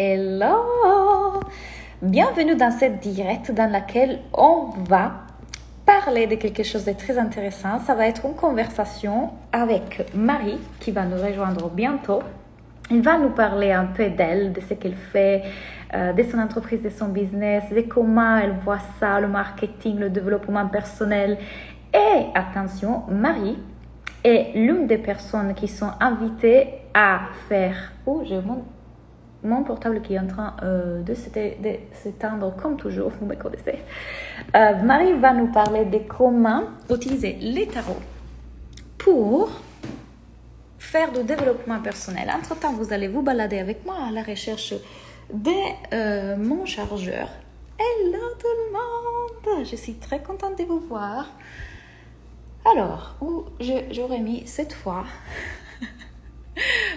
Hello! Bienvenue dans cette direct dans laquelle on va parler de quelque chose de très intéressant. Ça va être une conversation avec Marie qui va nous rejoindre bientôt. Elle va nous parler un peu d'elle, de ce qu'elle fait, de son entreprise, de son business, de comment elle voit ça, le marketing, le développement personnel. Et attention, Marie est l'une des personnes qui sont invitées à faire... Oh, j'ai mon portable qui est en train de s'éteindre comme toujours, vous me connaissez. Marie va nous parler de comment utiliser les tarots pour faire du développement personnel. Entre-temps, vous allez vous balader avec moi à la recherche de mon chargeur. Hello tout le monde! Je suis très contente de vous voir. Alors, où j'aurais mis cette fois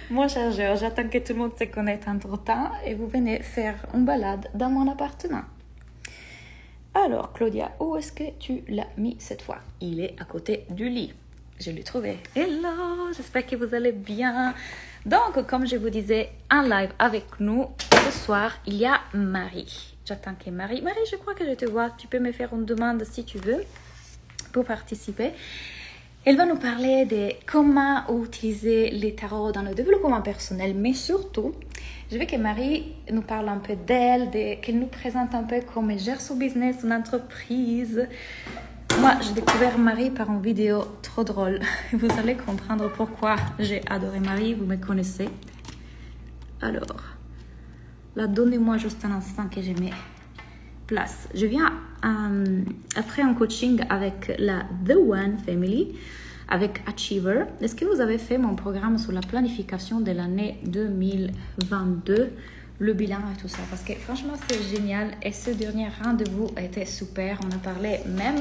mon chargeur. J'attends que tout le monde se connecte entre-temps et vous venez faire une balade dans mon appartement. Alors, Claudia, où est-ce que tu l'as mis cette fois? Il est à côté du lit. Je l'ai trouvé. Hello, j'espère que vous allez bien. Donc, comme je vous disais, en live avec nous, ce soir, il y a Marie. J'attends que Marie... Marie, je crois que je te vois. Tu peux me faire une demande si tu veux pour participer. Elle va nous parler de comment utiliser les tarots dans le développement personnel, mais surtout, je veux que Marie nous parle un peu d'elle, qu'elle nous présente un peu comment elle gère son business, son entreprise. Moi, j'ai découvert Marie par une vidéo trop drôle. Vous allez comprendre pourquoi j'ai adoré Marie, vous me connaissez. Alors, là, donnez-moi juste un instant que je me place. Je viens après un coaching avec la The One Family, avec Achiever. Est-ce que vous avez fait mon programme sur la planification de l'année 2022, le bilan et tout ça? Parce que franchement, c'est génial. Et ce dernier rendez-vous était super. On a parlé même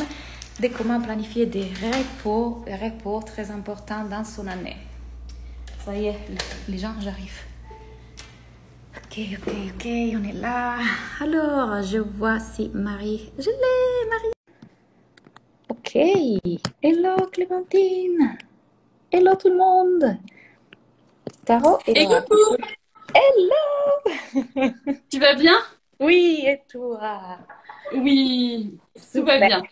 de comment planifier des repos très importants dans son année. Ça y est, les gens, j'arrive. Ok, on est là. Alors, je vois si Marie... Je l'ai, Marie. Ok. Hello, Clémentine. Hello, tout le monde. Tarot et Et coucou, Hello. tu vas bien? Oui, et toi? Oui, tout va Super. bien.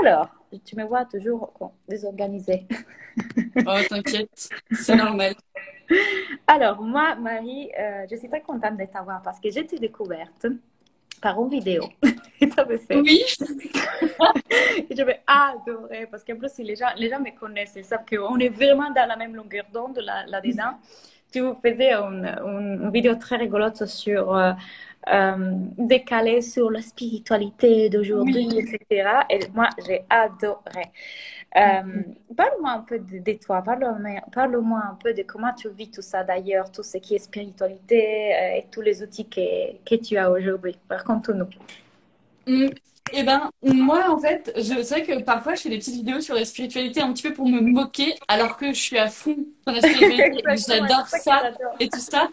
Alors, tu me vois toujours désorganisée. Oh, t'inquiète, c'est normal. Alors, moi, Marie, je suis très contente de t'avoir parce que j'ai été découverte par une vidéo que tu avais fait. Oui, Et j'avais adoré parce qu'en plus, si les gens me connaissent, ils savent qu'on est vraiment dans la même longueur d'onde là-dedans. Tu faisais une vidéo très rigolote sur décalée sur la spiritualité d'aujourd'hui, oui. etc. Et moi, j'ai adoré. Parle-moi un peu de toi, parle-moi un peu de comment tu vis tout ça d'ailleurs, tout ce qui est spiritualité et tous les outils que tu as aujourd'hui. Raconte-nous. Mm. Eh ben, moi, en fait, c'est vrai que parfois, je fais des petites vidéos sur la spiritualité un petit peu pour me moquer, alors que je suis à fond dans la spiritualité, et que Exactement, j'adore c'est ça que ça j'adore. et tout ça.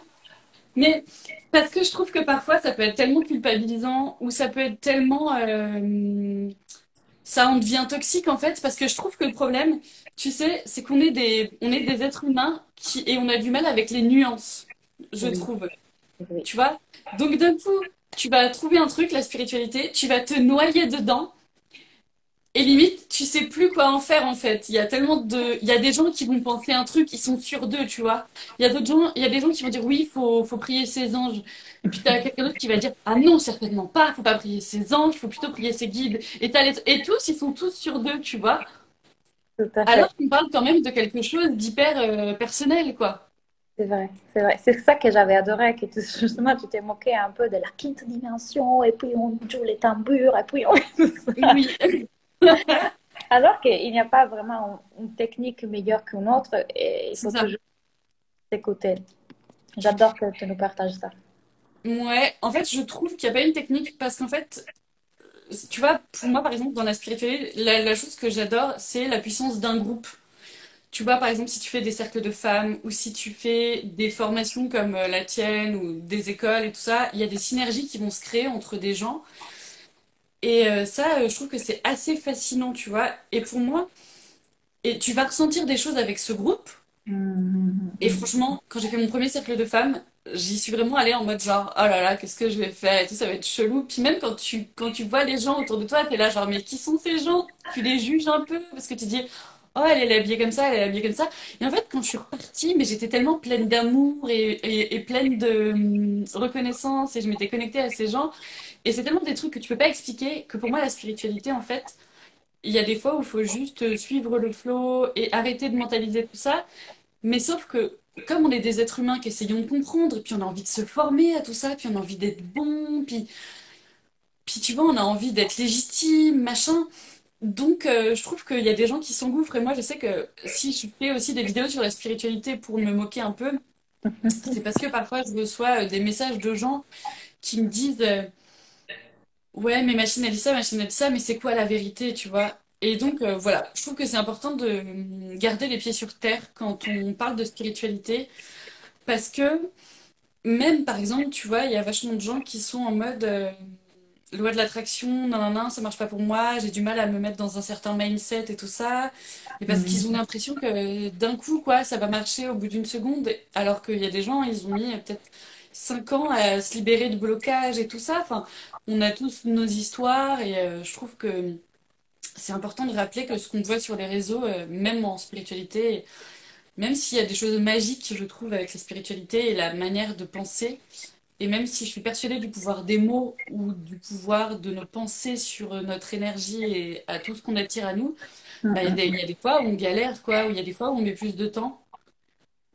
Mais parce que je trouve que parfois, ça peut être tellement culpabilisant, ou ça peut être tellement... ça en devient toxique en fait parce que je trouve que le problème, tu sais, c'est on est des êtres humains et on a du mal avec les nuances, je Oui, trouve. oui, Tu vois? Donc d'un coup, tu vas trouver un truc, la spiritualité, tu vas te noyer dedans et limite, tu sais plus quoi en faire en fait. Il y a des gens qui vont penser un truc, ils sont sûrs d'eux, tu vois. Il y a des gens qui vont dire oui, faut prier ses anges. Et puis t'as quelqu'un d'autre qui va dire ah non, certainement pas, faut pas prier ses anges, faut plutôt prier ses guides. Et tous, ils sont tous sûrs d'eux, tu vois. tout à fait. Alors qu'on parle quand même de quelque chose d'hyper personnel, quoi. C'est vrai, c'est vrai. C'est ça que j'avais adoré, que justement tu t'es moqué un peu de la quinte dimension, et puis on joue les tambours, et puis on... Oui. Alors qu'il n'y a pas vraiment une technique meilleure qu'une autre, et il C'est faut ça. toujours s'écouter. J'adore que tu nous partages ça. Ouais, en fait, je trouve qu'il n'y a pas une technique parce qu'en fait, tu vois, pour moi, par exemple, dans la spiritualité, la chose que j'adore, c'est la puissance d'un groupe. Tu vois, par exemple, si tu fais des cercles de femmes ou si tu fais des formations comme la tienne ou des écoles et tout ça, il y a des synergies qui vont se créer entre des gens. Et ça, je trouve que c'est assez fascinant, tu vois. Et pour moi, et tu vas ressentir des choses avec ce groupe. Et Mhm. franchement, quand j'ai fait mon premier cercle de femmes, j'y suis vraiment allée en mode genre, oh là là, qu'est-ce que je vais faire et tout, ça va être chelou. Puis même quand tu vois les gens autour de toi, t'es là genre, mais qui sont ces gens? Tu les juges un peu parce que tu dis, oh, elle est habillée comme ça, elle est habillée comme ça. Et en fait, quand je suis repartie, mais j'étais tellement pleine d'amour et pleine de reconnaissance et je m'étais connectée à ces gens. Et c'est tellement des trucs que tu peux pas expliquer que pour moi, la spiritualité, en fait, il y a des fois où il faut juste suivre le flow et arrêter de mentaliser tout ça. Mais sauf que, comme on est des êtres humains qui essayons de comprendre, et puis on a envie de se former à tout ça, puis on a envie d'être bon, puis tu vois, on a envie d'être légitime, machin. Donc, je trouve qu'il y a des gens qui s'engouffrent. Et moi, je sais que si je fais aussi des vidéos sur la spiritualité pour me moquer un peu, c'est parce que parfois je reçois des messages de gens qui me disent ouais, mais machine a dit ça, mais c'est quoi la vérité, tu vois? Et donc, voilà, je trouve que c'est important de garder les pieds sur terre quand on parle de spiritualité. Parce que même, par exemple, tu vois, il y a vachement de gens qui sont en mode loi de l'attraction, non, non, non, ça marche pas pour moi, j'ai du mal à me mettre dans un certain mindset et tout ça. Et parce qu'ils ont l'impression que d'un coup, quoi, ça va marcher au bout d'une seconde, alors qu'il y a des gens, ils ont mis peut-être 5 ans à se libérer de blocages et tout ça. Enfin, on a tous nos histoires et je trouve que c'est important de rappeler que ce qu'on voit sur les réseaux, même en spiritualité, même s'il y a des choses magiques, je trouve, avec la spiritualité et la manière de penser, et même si je suis persuadée du pouvoir des mots ou du pouvoir de nos pensées sur notre énergie et à tout ce qu'on attire à nous, bah, il y a des fois où on galère, quoi, où il y a des fois où on met plus de temps.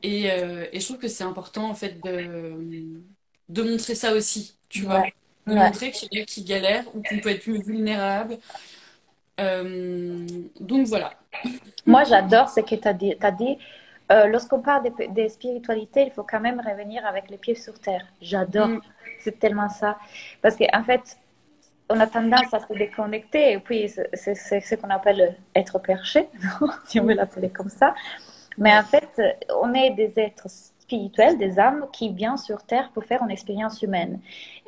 Et je trouve que c'est important, en fait, de montrer ça aussi, tu vois. Ouais, De ouais. montrer qu'il y en a qui galèrent ou qu'on peut être plus vulnérable. Donc voilà. Moi, j'adore ce que tu as dit. T'as dit lorsqu'on parle des spiritualités, il faut quand même revenir avec les pieds sur terre. J'adore. Mm, C'est tellement ça. Parce qu'en fait, on a tendance à se déconnecter et puis c'est ce qu'on appelle être perché, si on veut mm, l'appeler comme ça. Mais en ouais. fait, on est des êtres spirituels, des âmes qui viennent sur Terre pour faire une expérience humaine.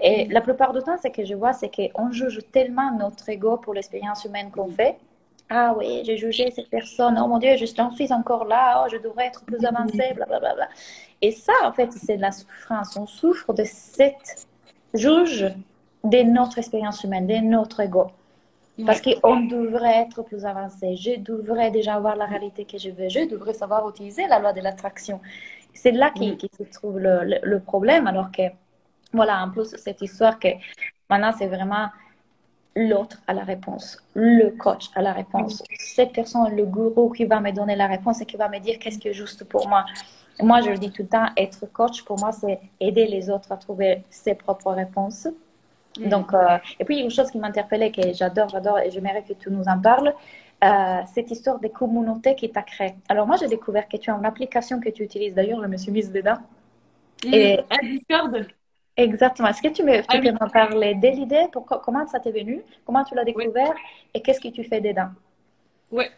Et Mm, la plupart du temps, ce que je vois, c'est qu'on juge tellement notre ego pour l'expérience humaine qu'on mm, fait. Ah oui, j'ai jugé cette personne. Oh mon Dieu, j'en suis encore là. Oh, je devrais être plus avancée, blablabla. Et ça, en fait, c'est de la souffrance. On souffre de cette juge de notre expérience humaine, de notre ego. Parce ouais. qu'on devrait être plus avancé. Je devrais déjà avoir la réalité que je veux. Je devrais savoir utiliser la loi de l'attraction. C'est là Mm, qui se trouve le problème. Alors que, voilà, en plus, cette histoire que maintenant, c'est vraiment l'autre à la réponse, le coach à la mm, réponse. Cette personne, le gourou qui va me donner la réponse et qui va me dire qu'est-ce qui est juste pour moi. Moi, je le dis tout le temps, être coach, pour moi, c'est aider les autres à trouver ses propres réponses. mm. Donc, et puis, une chose qui m'interpellait, que j'adore, et j'aimerais que tu nous en parles, cette histoire des communautés qui t'a créé. Alors, moi, j'ai découvert que tu as une application que tu utilises. D'ailleurs, je me suis mise dedans. Et À Discord? exactement. Est-ce que Ah tu peux oui, m'en parler de l'idée, comment ça t'est venu, comment tu l'as ouais, découvert et qu'est-ce que tu fais dedans? ouais.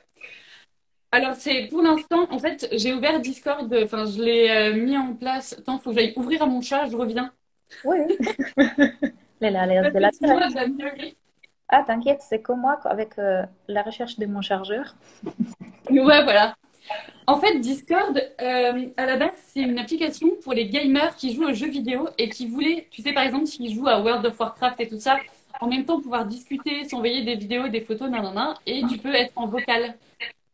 Alors, c'est pour l'instant, en fait, j'ai ouvert Discord, enfin, je l'ai mis en place. Attends, faut que j'aille ouvrir à mon chat, je reviens. Oui, oui. Parce De que la sinon, direct. elle va me gueuler. Ah, t'inquiète, c'est comme moi avec la recherche de mon chargeur. Ouais, voilà. En fait, Discord, à la base, c'est une application pour les gamers qui jouent aux jeux vidéo et qui voulaient, tu sais, par exemple, s'ils jouent à World of Warcraft et tout ça, en même temps pouvoir discuter, s'envoyer des vidéos, des photos, nanana, et tu peux être en vocal.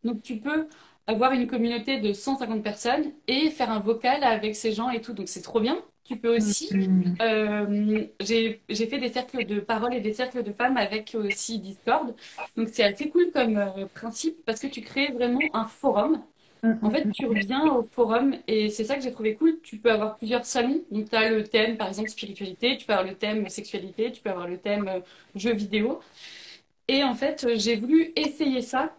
Donc, tu peux avoir une communauté de 150 personnes et faire un vocal avec ces gens et tout. Donc, c'est trop bien. Tu peux aussi. Mhm. J'ai fait des cercles de parole et des cercles de femmes avec aussi Discord. Donc, c'est assez cool comme principe parce que tu crées vraiment un forum. En fait, tu reviens au forum et c'est ça que j'ai trouvé cool. Tu peux avoir plusieurs salons. Donc, tu as le thème, par exemple, spiritualité, tu peux avoir le thème sexualité, tu peux avoir le thème jeux vidéo. Et en fait, j'ai voulu essayer ça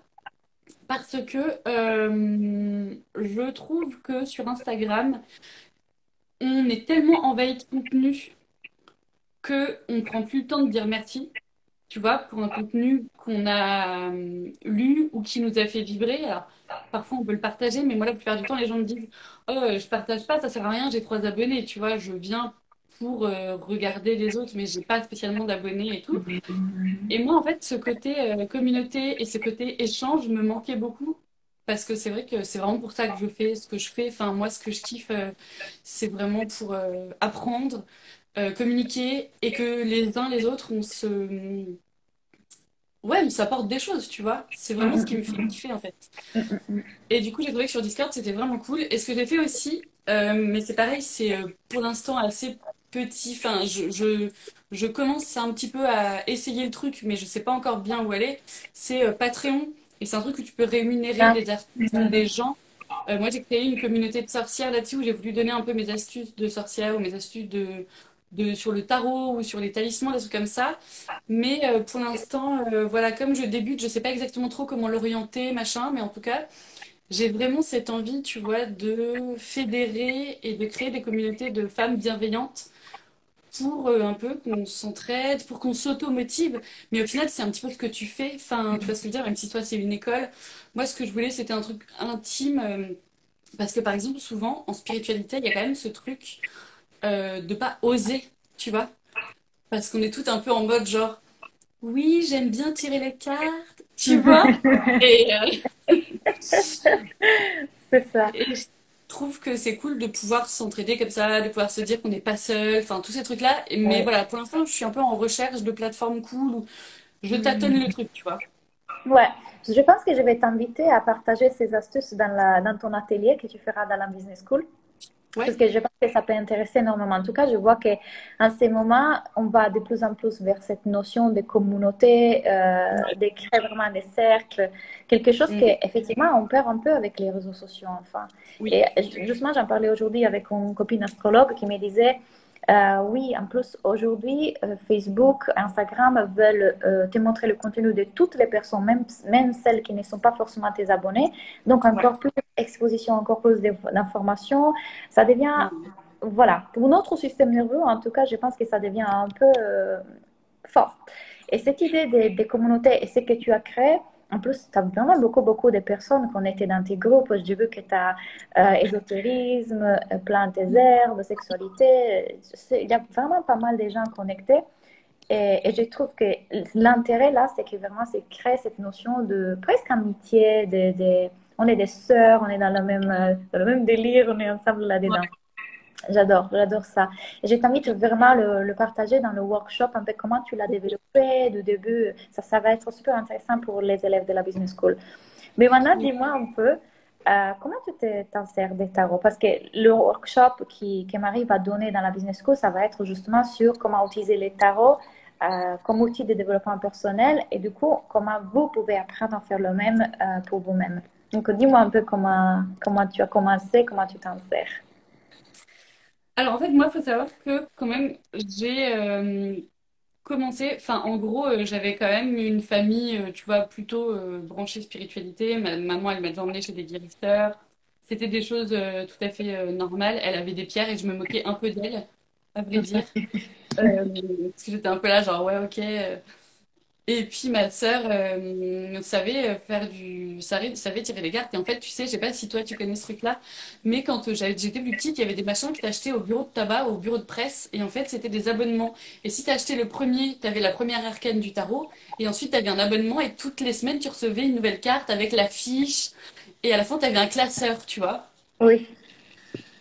parce que je trouve que sur Instagram, on est tellement envahi de contenu que on prend plus le temps de dire merci, tu vois, pour un contenu qu'on a lu ou qui nous a fait vibrer. Alors, parfois, on peut le partager, mais moi, la plupart du temps, les gens me disent, oh, je partage pas, ça sert à rien, j'ai 3 abonnés, tu vois, je viens pour regarder les autres, mais j'ai pas spécialement d'abonnés et tout. Et moi, en fait, ce côté communauté et ce côté échange me manquait beaucoup. parce que c'est vrai que c'est vraiment pour ça que je fais ce que je fais. Enfin, moi, ce que je kiffe, c'est vraiment pour apprendre, communiquer et que les uns les autres, ouais, on s'apporte des choses, tu vois. C'est vraiment ce qui me fait kiffer, en fait. Et du coup, j'ai trouvé que sur Discord, c'était vraiment cool. Et ce que j'ai fait aussi, mais c'est pareil, c'est pour l'instant assez petit. Enfin, je commence un petit peu à essayer le truc, mais je sais pas encore bien où aller. C'est Patreon. Et c'est un truc où tu peux rémunérer Ah, des artistes ou des gens. Moi, j'ai créé une communauté de sorcières là-dessus où j'ai voulu donner un peu mes astuces de sorcière ou mes astuces sur le tarot ou sur les talismans, des trucs comme ça. Mais pour l'instant, voilà, comme je débute, je sais pas exactement trop comment l'orienter, machin, mais en tout cas. J'ai vraiment cette envie, tu vois, de fédérer et de créer des communautés de femmes bienveillantes pour un peu qu'on s'entraide, pour qu'on s'auto-motive. Mais au final, c'est un petit peu ce que tu fais. Enfin, tu vois ce que je veux dire, même si toi, c'est une école. Moi, ce que je voulais, c'était un truc intime. Parce que, par exemple, souvent, en spiritualité, il y a quand même ce truc de pas oser, tu vois. Parce qu'on est tout un peu en mode genre, oui, j'aime bien tirer les cartes, tu vois. Et, c'est ça. Et je trouve que c'est cool de pouvoir s'entraider comme ça, de pouvoir se dire qu'on n'est pas seul, enfin tous ces trucs-là. Mais Ouais. voilà, pour l'instant, je suis un peu en recherche de plateformes cool où je tâtonne le truc, tu vois. Ouais, je pense que je vais t'inviter à partager ces astuces dans ton atelier que tu feras dans la business school. Parce Ouais. que je pense que ça peut intéresser énormément. En tout cas, je vois qu'en ces moments, on va de plus en plus vers cette notion de communauté, de créer vraiment des cercles, quelque chose Mm. qu'effectivement, on perd un peu avec les réseaux sociaux, enfin. Oui. Et justement, j'en parlais aujourd'hui avec une copine astrologue qui me disait, oui, en plus, aujourd'hui, Facebook, Instagram veulent te montrer le contenu de toutes les personnes, même celles qui ne sont pas forcément tes abonnés. Donc, Ouais. encore plus d'exposition, encore plus d'informations. Ça devient, Mm. voilà, pour notre système nerveux, en tout cas, je pense que ça devient un peu fort. Et cette idée des communautés et ce que tu as créé, en plus, tu as vraiment beaucoup, beaucoup de personnes qui ont été dans tes groupes. J'ai vu que tu as ésotérisme, plantes et herbes, sexualité. Il y a vraiment pas mal de gens connectés. Et je trouve que l'intérêt là, c'est que vraiment, c'est créer cette notion de presque amitié, on est des sœurs, on est dans le même délire, on est ensemble là-dedans. Ouais. J'adore ça. Et je t'invite vraiment à le partager dans le workshop, un peu comment tu l'as développé du début. Ça va être super intéressant pour les élèves de la business school. Mais maintenant, Oui. dis-moi un peu, comment t'en sers des tarots? Parce que le workshop que Marie va donner dans la business school, ça va être justement sur comment utiliser les tarots comme outil de développement personnel et du coup, comment vous pouvez apprendre à faire le même pour vous-même. Donc, dis-moi un peu comment tu as commencé, comment tu t'en sers. Alors en fait, moi, il faut savoir que quand même, j'ai commencé, enfin en gros, j'avais quand même une famille, tu vois, plutôt branchée spiritualité. Ma maman, elle m'a déjà emmenée chez des guérisseurs. C'était des choses tout à fait normales. Elle avait des pierres et je me moquais un peu d'elle, à vrai dire. Parce que j'étais un peu là, genre, ouais, ok. Et puis ma sœur savait savait tirer les cartes. Et en fait, tu sais, je sais pas si toi tu connais ce truc-là, mais quand j'étais plus petite, il y avait des machins que t'achetais au bureau de tabac, au bureau de presse. Et en fait, c'était des abonnements. Et si t'achetais le premier, t'avais la première arcane du tarot. Et ensuite, t'avais un abonnement. Et toutes les semaines, tu recevais une nouvelle carte avec la fiche. Et à la fin, t'avais un classeur, tu vois. Oui.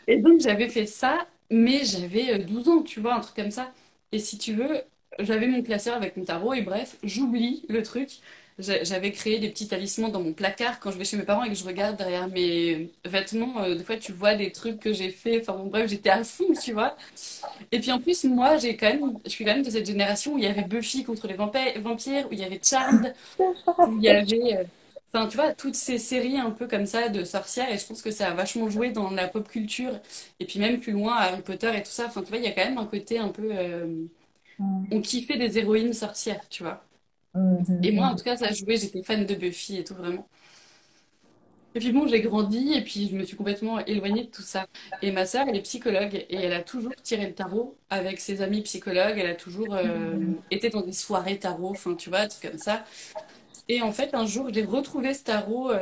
Et donc j'avais fait ça, mais j'avais 12 ans, tu vois, un truc comme ça. Et si tu veux, j'avais mon classeur avec mon tarot, et bref, j'oublie le truc. J'avais créé des petits talismans dans mon placard quand je vais chez mes parents et que je regarde derrière mes vêtements. Des fois, tu vois des trucs que j'ai fait. Enfin, bon, bref, j'étais à fond, tu vois. Et puis en plus, moi, je suis quand même de cette génération où il y avait Buffy contre les vampires, où il y avait Charmed, où il y avait, enfin, tu vois, toutes ces séries un peu comme ça de sorcières, et je pense que ça a vachement joué dans la pop culture, et puis même plus loin, Harry Potter et tout ça. Enfin, tu vois, il y a quand même un côté un peu, on kiffait des héroïnes sorcières, tu vois. Et moi, en tout cas, ça a joué, j'étais fan de Buffy et tout, vraiment. Et puis bon, j'ai grandi, et puis je me suis complètement éloignée de tout ça. Et ma sœur, elle est psychologue, et elle a toujours tiré le tarot avec ses amis psychologues, elle a toujours été dans des soirées tarot, enfin, tu vois, des trucs comme ça. Et en fait, un jour, j'ai retrouvé ce tarot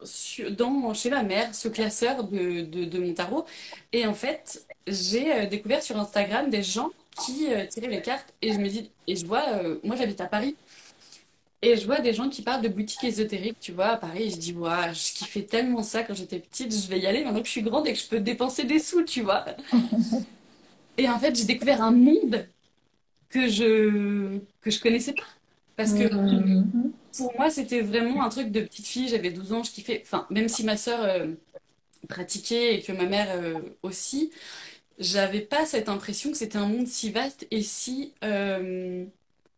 chez ma mère, ce classeur de mon tarot. Et en fait, j'ai découvert sur Instagram des gens qui tiraient les cartes. Et je me dis, et je vois, moi j'habite à Paris. Et je vois des gens qui parlent de boutiques ésotériques, tu vois, à Paris, et je dis, waouh, je kiffais tellement ça quand j'étais petite, je vais y aller maintenant que je suis grande et que je peux dépenser des sous, tu vois. Et en fait, j'ai découvert un monde que je connaissais pas. Parce que Mhm. pour moi, c'était vraiment un truc de petite fille, j'avais 12 ans, je kiffais. Enfin, même si ma sœur pratiquait et que ma mère aussi, j'avais pas cette impression que c'était un monde si vaste et si.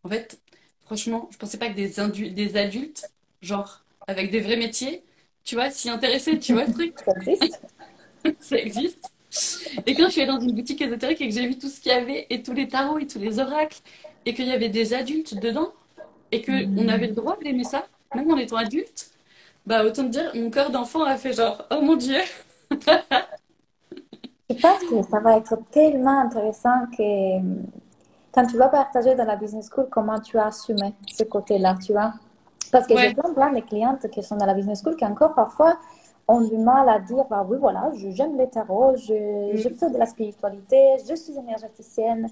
En fait, franchement, je pensais pas que des adultes, genre, avec des vrais métiers, tu vois, s'y intéressaient, tu vois le truc, Ça existe. ça existe. Et quand je suis allée dans une boutique ésotérique et que j'ai vu tout ce qu'il y avait, et tous les tarots et tous les oracles, et qu'il y avait des adultes dedans, et qu'on avait le droit d'aimer ça, même en étant adulte, bah autant te dire, mon cœur d'enfant a fait genre, oh mon Dieu. Je pense que ça va être tellement intéressant que quand tu vas partager dans la business school, comment tu as assumé ce côté-là, tu vois. Parce que j'ai Ouais. plein de clientes qui sont dans la business school qui encore parfois ont du mal à dire, bah oui, voilà, j'aime les tarots, je Mm, fais de la spiritualité, je suis énergéticienne.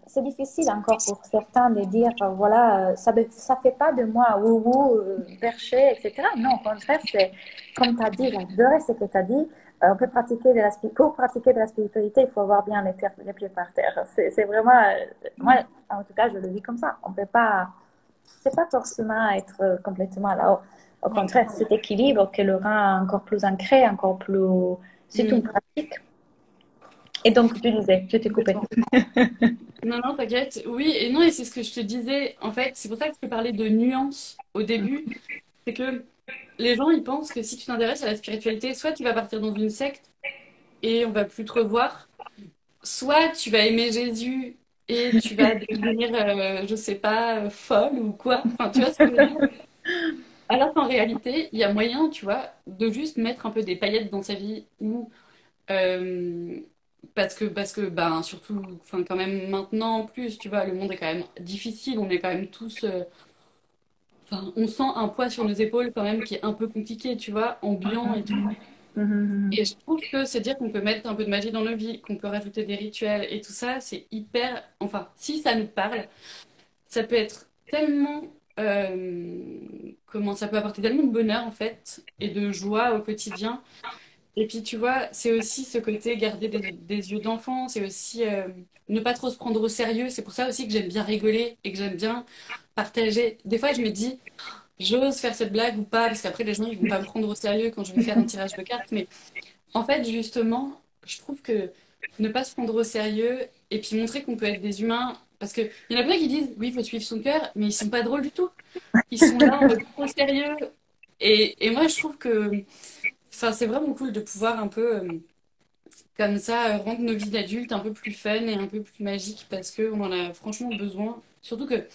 C'est difficile encore pour certains de dire, voilà, ça fait pas de moi wouhou, perché, etc. Non, au contraire, c'est comme tu as dit, j'adorais ce que tu as dit. On peut pratiquer de la, pour pratiquer de la spiritualité, il faut avoir bien les pieds par terre. C'est vraiment, moi, en tout cas, je le vis comme ça. On peut pas, c'est pas forcément être complètement là-haut. Au ouais. contraire, cet équilibre qui le rend encore plus ancré, encore plus, c'est une Mm. pratique. Et donc, tu disais, je t'ai coupé. Non, non, t'inquiète. Oui, et non, et c'est ce que je te disais. En fait, c'est pour ça que je te parlais de nuances au début. C'est que les gens, ils pensent que si tu t'intéresses à la spiritualité, soit tu vas partir dans une secte et on va plus te revoir, soit tu vas aimer Jésus et tu vas devenir, je sais pas, folle ou quoi. Enfin, tu vois ce que je veux dire? Alors qu'en réalité, il y a moyen, tu vois, de juste mettre un peu des paillettes dans sa vie ou euh, parce que ben surtout, enfin quand même maintenant en plus, tu vois, le monde est quand même difficile, on est quand même tous, enfin on sent un poids sur nos épaules quand même qui est un peu compliqué, tu vois, ambiant et tout. Mhm. Et je trouve que c'est dire qu'on peut mettre un peu de magie dans nos vies, qu'on peut rajouter des rituels et tout ça, c'est hyper, enfin si ça nous parle, ça peut être tellement, comment ça peut apporter tellement de bonheur en fait et de joie au quotidien. Et puis, tu vois, c'est aussi ce côté garder des yeux d'enfant, c'est aussi ne pas trop se prendre au sérieux. C'est pour ça aussi que j'aime bien rigoler et que j'aime bien partager. Des fois, je me dis, j'ose faire cette blague ou pas, parce qu'après, les gens, ils vont pas me prendre au sérieux quand je vais faire un tirage de cartes. Mais en fait, justement, je trouve que ne pas se prendre au sérieux et puis montrer qu'on peut être des humains, parce qu'il y en a plein qui disent, oui, il faut suivre son cœur, mais ils sont pas drôles du tout. Ils sont là en mode trop sérieux. Et moi, je trouve que enfin, c'est vraiment cool de pouvoir un peu comme ça, rendre nos vies d'adultes un peu plus fun et un peu plus magiques parce qu'on en a franchement besoin. Surtout que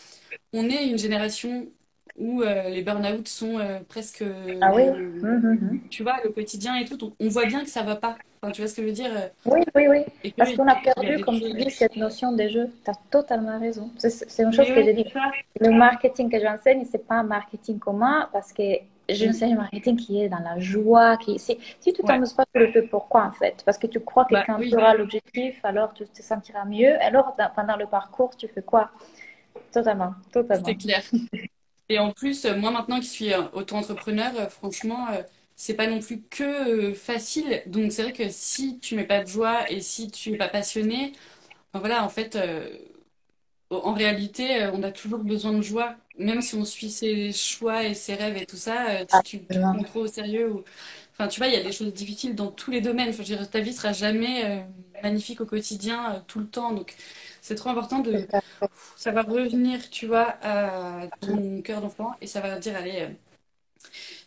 on est une génération où les burn-out sont presque Ah oui? Mhm. tu vois, le quotidien et tout. On voit bien que ça va pas. Enfin, tu vois ce que je veux dire? Oui, oui, oui. Et Parce qu'il qu'on a y a perdu, des comme tu choses. dis, cette notion de jeu. Tu as totalement raison. C'est une chose Mais que ouais, j'ai dit. c'est ça. Le marketing que j'enseigne, c'est pas un marketing commun parce que Mm. j'enseigne un marketing qui est dans la joie. Si tu Ouais, t'amuses pas, tu le fais pourquoi en fait? Parce que tu crois que bah quand tu oui, auras l'objectif, alors tu te sentiras mieux. Alors, pendant le parcours, tu fais quoi? Totalement, c'est totalement. clair. Et en plus, moi maintenant qui suis auto-entrepreneur, franchement, c'est pas non plus que facile. Donc c'est vrai que si tu mets pas de joie et si tu es pas passionné, enfin, voilà, en fait, en réalité, on a toujours besoin de joie. Même si on suit ses choix et ses rêves et tout ça, si tu te prends Absolument. trop au sérieux ou... Enfin, tu vois, il y a des choses difficiles dans tous les domaines. Enfin, je veux dire, ta vie sera jamais magnifique au quotidien, tout le temps. Donc, c'est trop important de C'est ça. savoir revenir, tu vois, à ton cœur d'enfant et savoir dire, allez,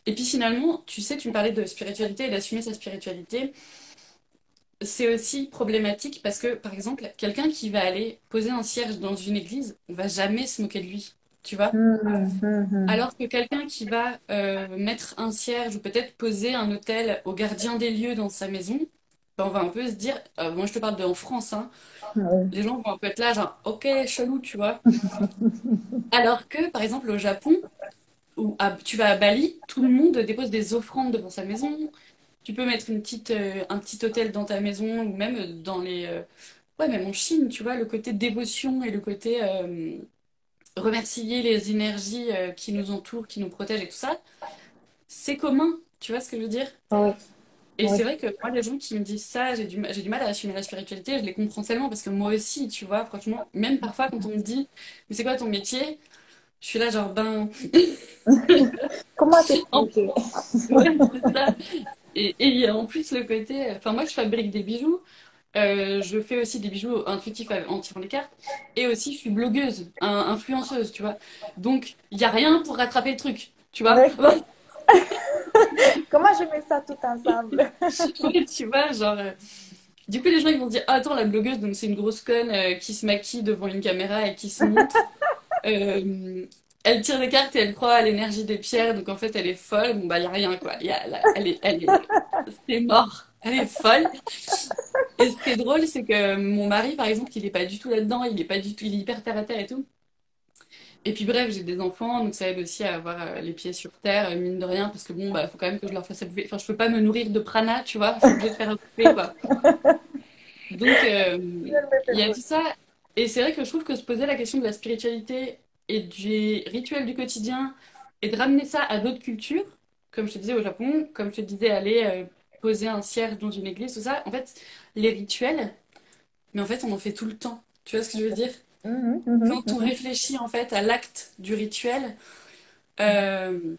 et puis finalement, tu sais, tu me parlais de spiritualité et d'assumer sa spiritualité. C'est aussi problématique parce que, par exemple, quelqu'un qui va aller poser un cierge dans une église, on va jamais se moquer de lui, tu vois. Mhm. Alors que quelqu'un qui va mettre un cierge ou peut-être poser un autel au gardien des lieux dans sa maison, ben, on va un peu se dire, moi je te parle de en France, hein, Oui. les gens vont un peu être là, genre, ok, chelou, tu vois. Alors que, par exemple, au Japon, tu vas à Bali, tout le monde dépose des offrandes devant sa maison. Tu peux mettre un petit hôtel dans ta maison ou même dans les... ouais, même en Chine, tu vois, le côté dévotion et le côté remercier les énergies qui nous entourent, qui nous protègent et tout ça, c'est commun. Tu vois ce que je veux dire? Oui, Et oui. c'est vrai que moi, les gens qui me disent ça, j'ai du mal à assumer la spiritualité, je les comprends tellement parce que moi aussi, tu vois, franchement, même parfois quand on me dit, mais c'est quoi ton métier? Je suis là, genre, ben, Comment en- t'expliquer? ouais, c'est ça. Et il y a en plus le côté, enfin, moi, je fabrique des bijoux, je fais aussi des bijoux intuitifs en tirant les cartes, et aussi, je suis blogueuse, influenceuse, tu vois. Donc, il n'y a rien pour rattraper le truc, tu vois. Ouais. Comment je mets ça tout ensemble? Ouais, tu vois, genre. Du coup, les gens ils vont se dire, ah, attends, la blogueuse, donc c'est une grosse conne qui se maquille devant une caméra et qui se montre. Elle tire des cartes et elle croit à l'énergie des pierres, donc en fait, elle est folle. Bon, bah, il n'y a rien, quoi. C'est mort. Elle est folle. Et ce qui est drôle, c'est que mon mari, par exemple, il est pas du tout là-dedans, il est pas du tout, il est hyper terre à terre et tout. Et puis bref, j'ai des enfants, donc ça aide aussi à avoir les pieds sur terre, mine de rien, parce que bon, bah, faut quand même que je leur fasse à bouffer. Enfin, je peux pas me nourrir de prana, tu vois, je suis obligée de faire à bouffer, quoi. Donc, Je le il y a mettais tout ça. Et c'est vrai que je trouve que se poser la question de la spiritualité et du rituel du quotidien et de ramener ça à d'autres cultures, comme je te disais au Japon, comme je te disais aller poser un cierge dans une église, tout ça, en fait, les rituels, mais en fait, on en fait tout le temps. Tu vois ce que je veux dire? Mhm, mhm, Quand on mhm. réfléchit en fait à l'acte du rituel, euh,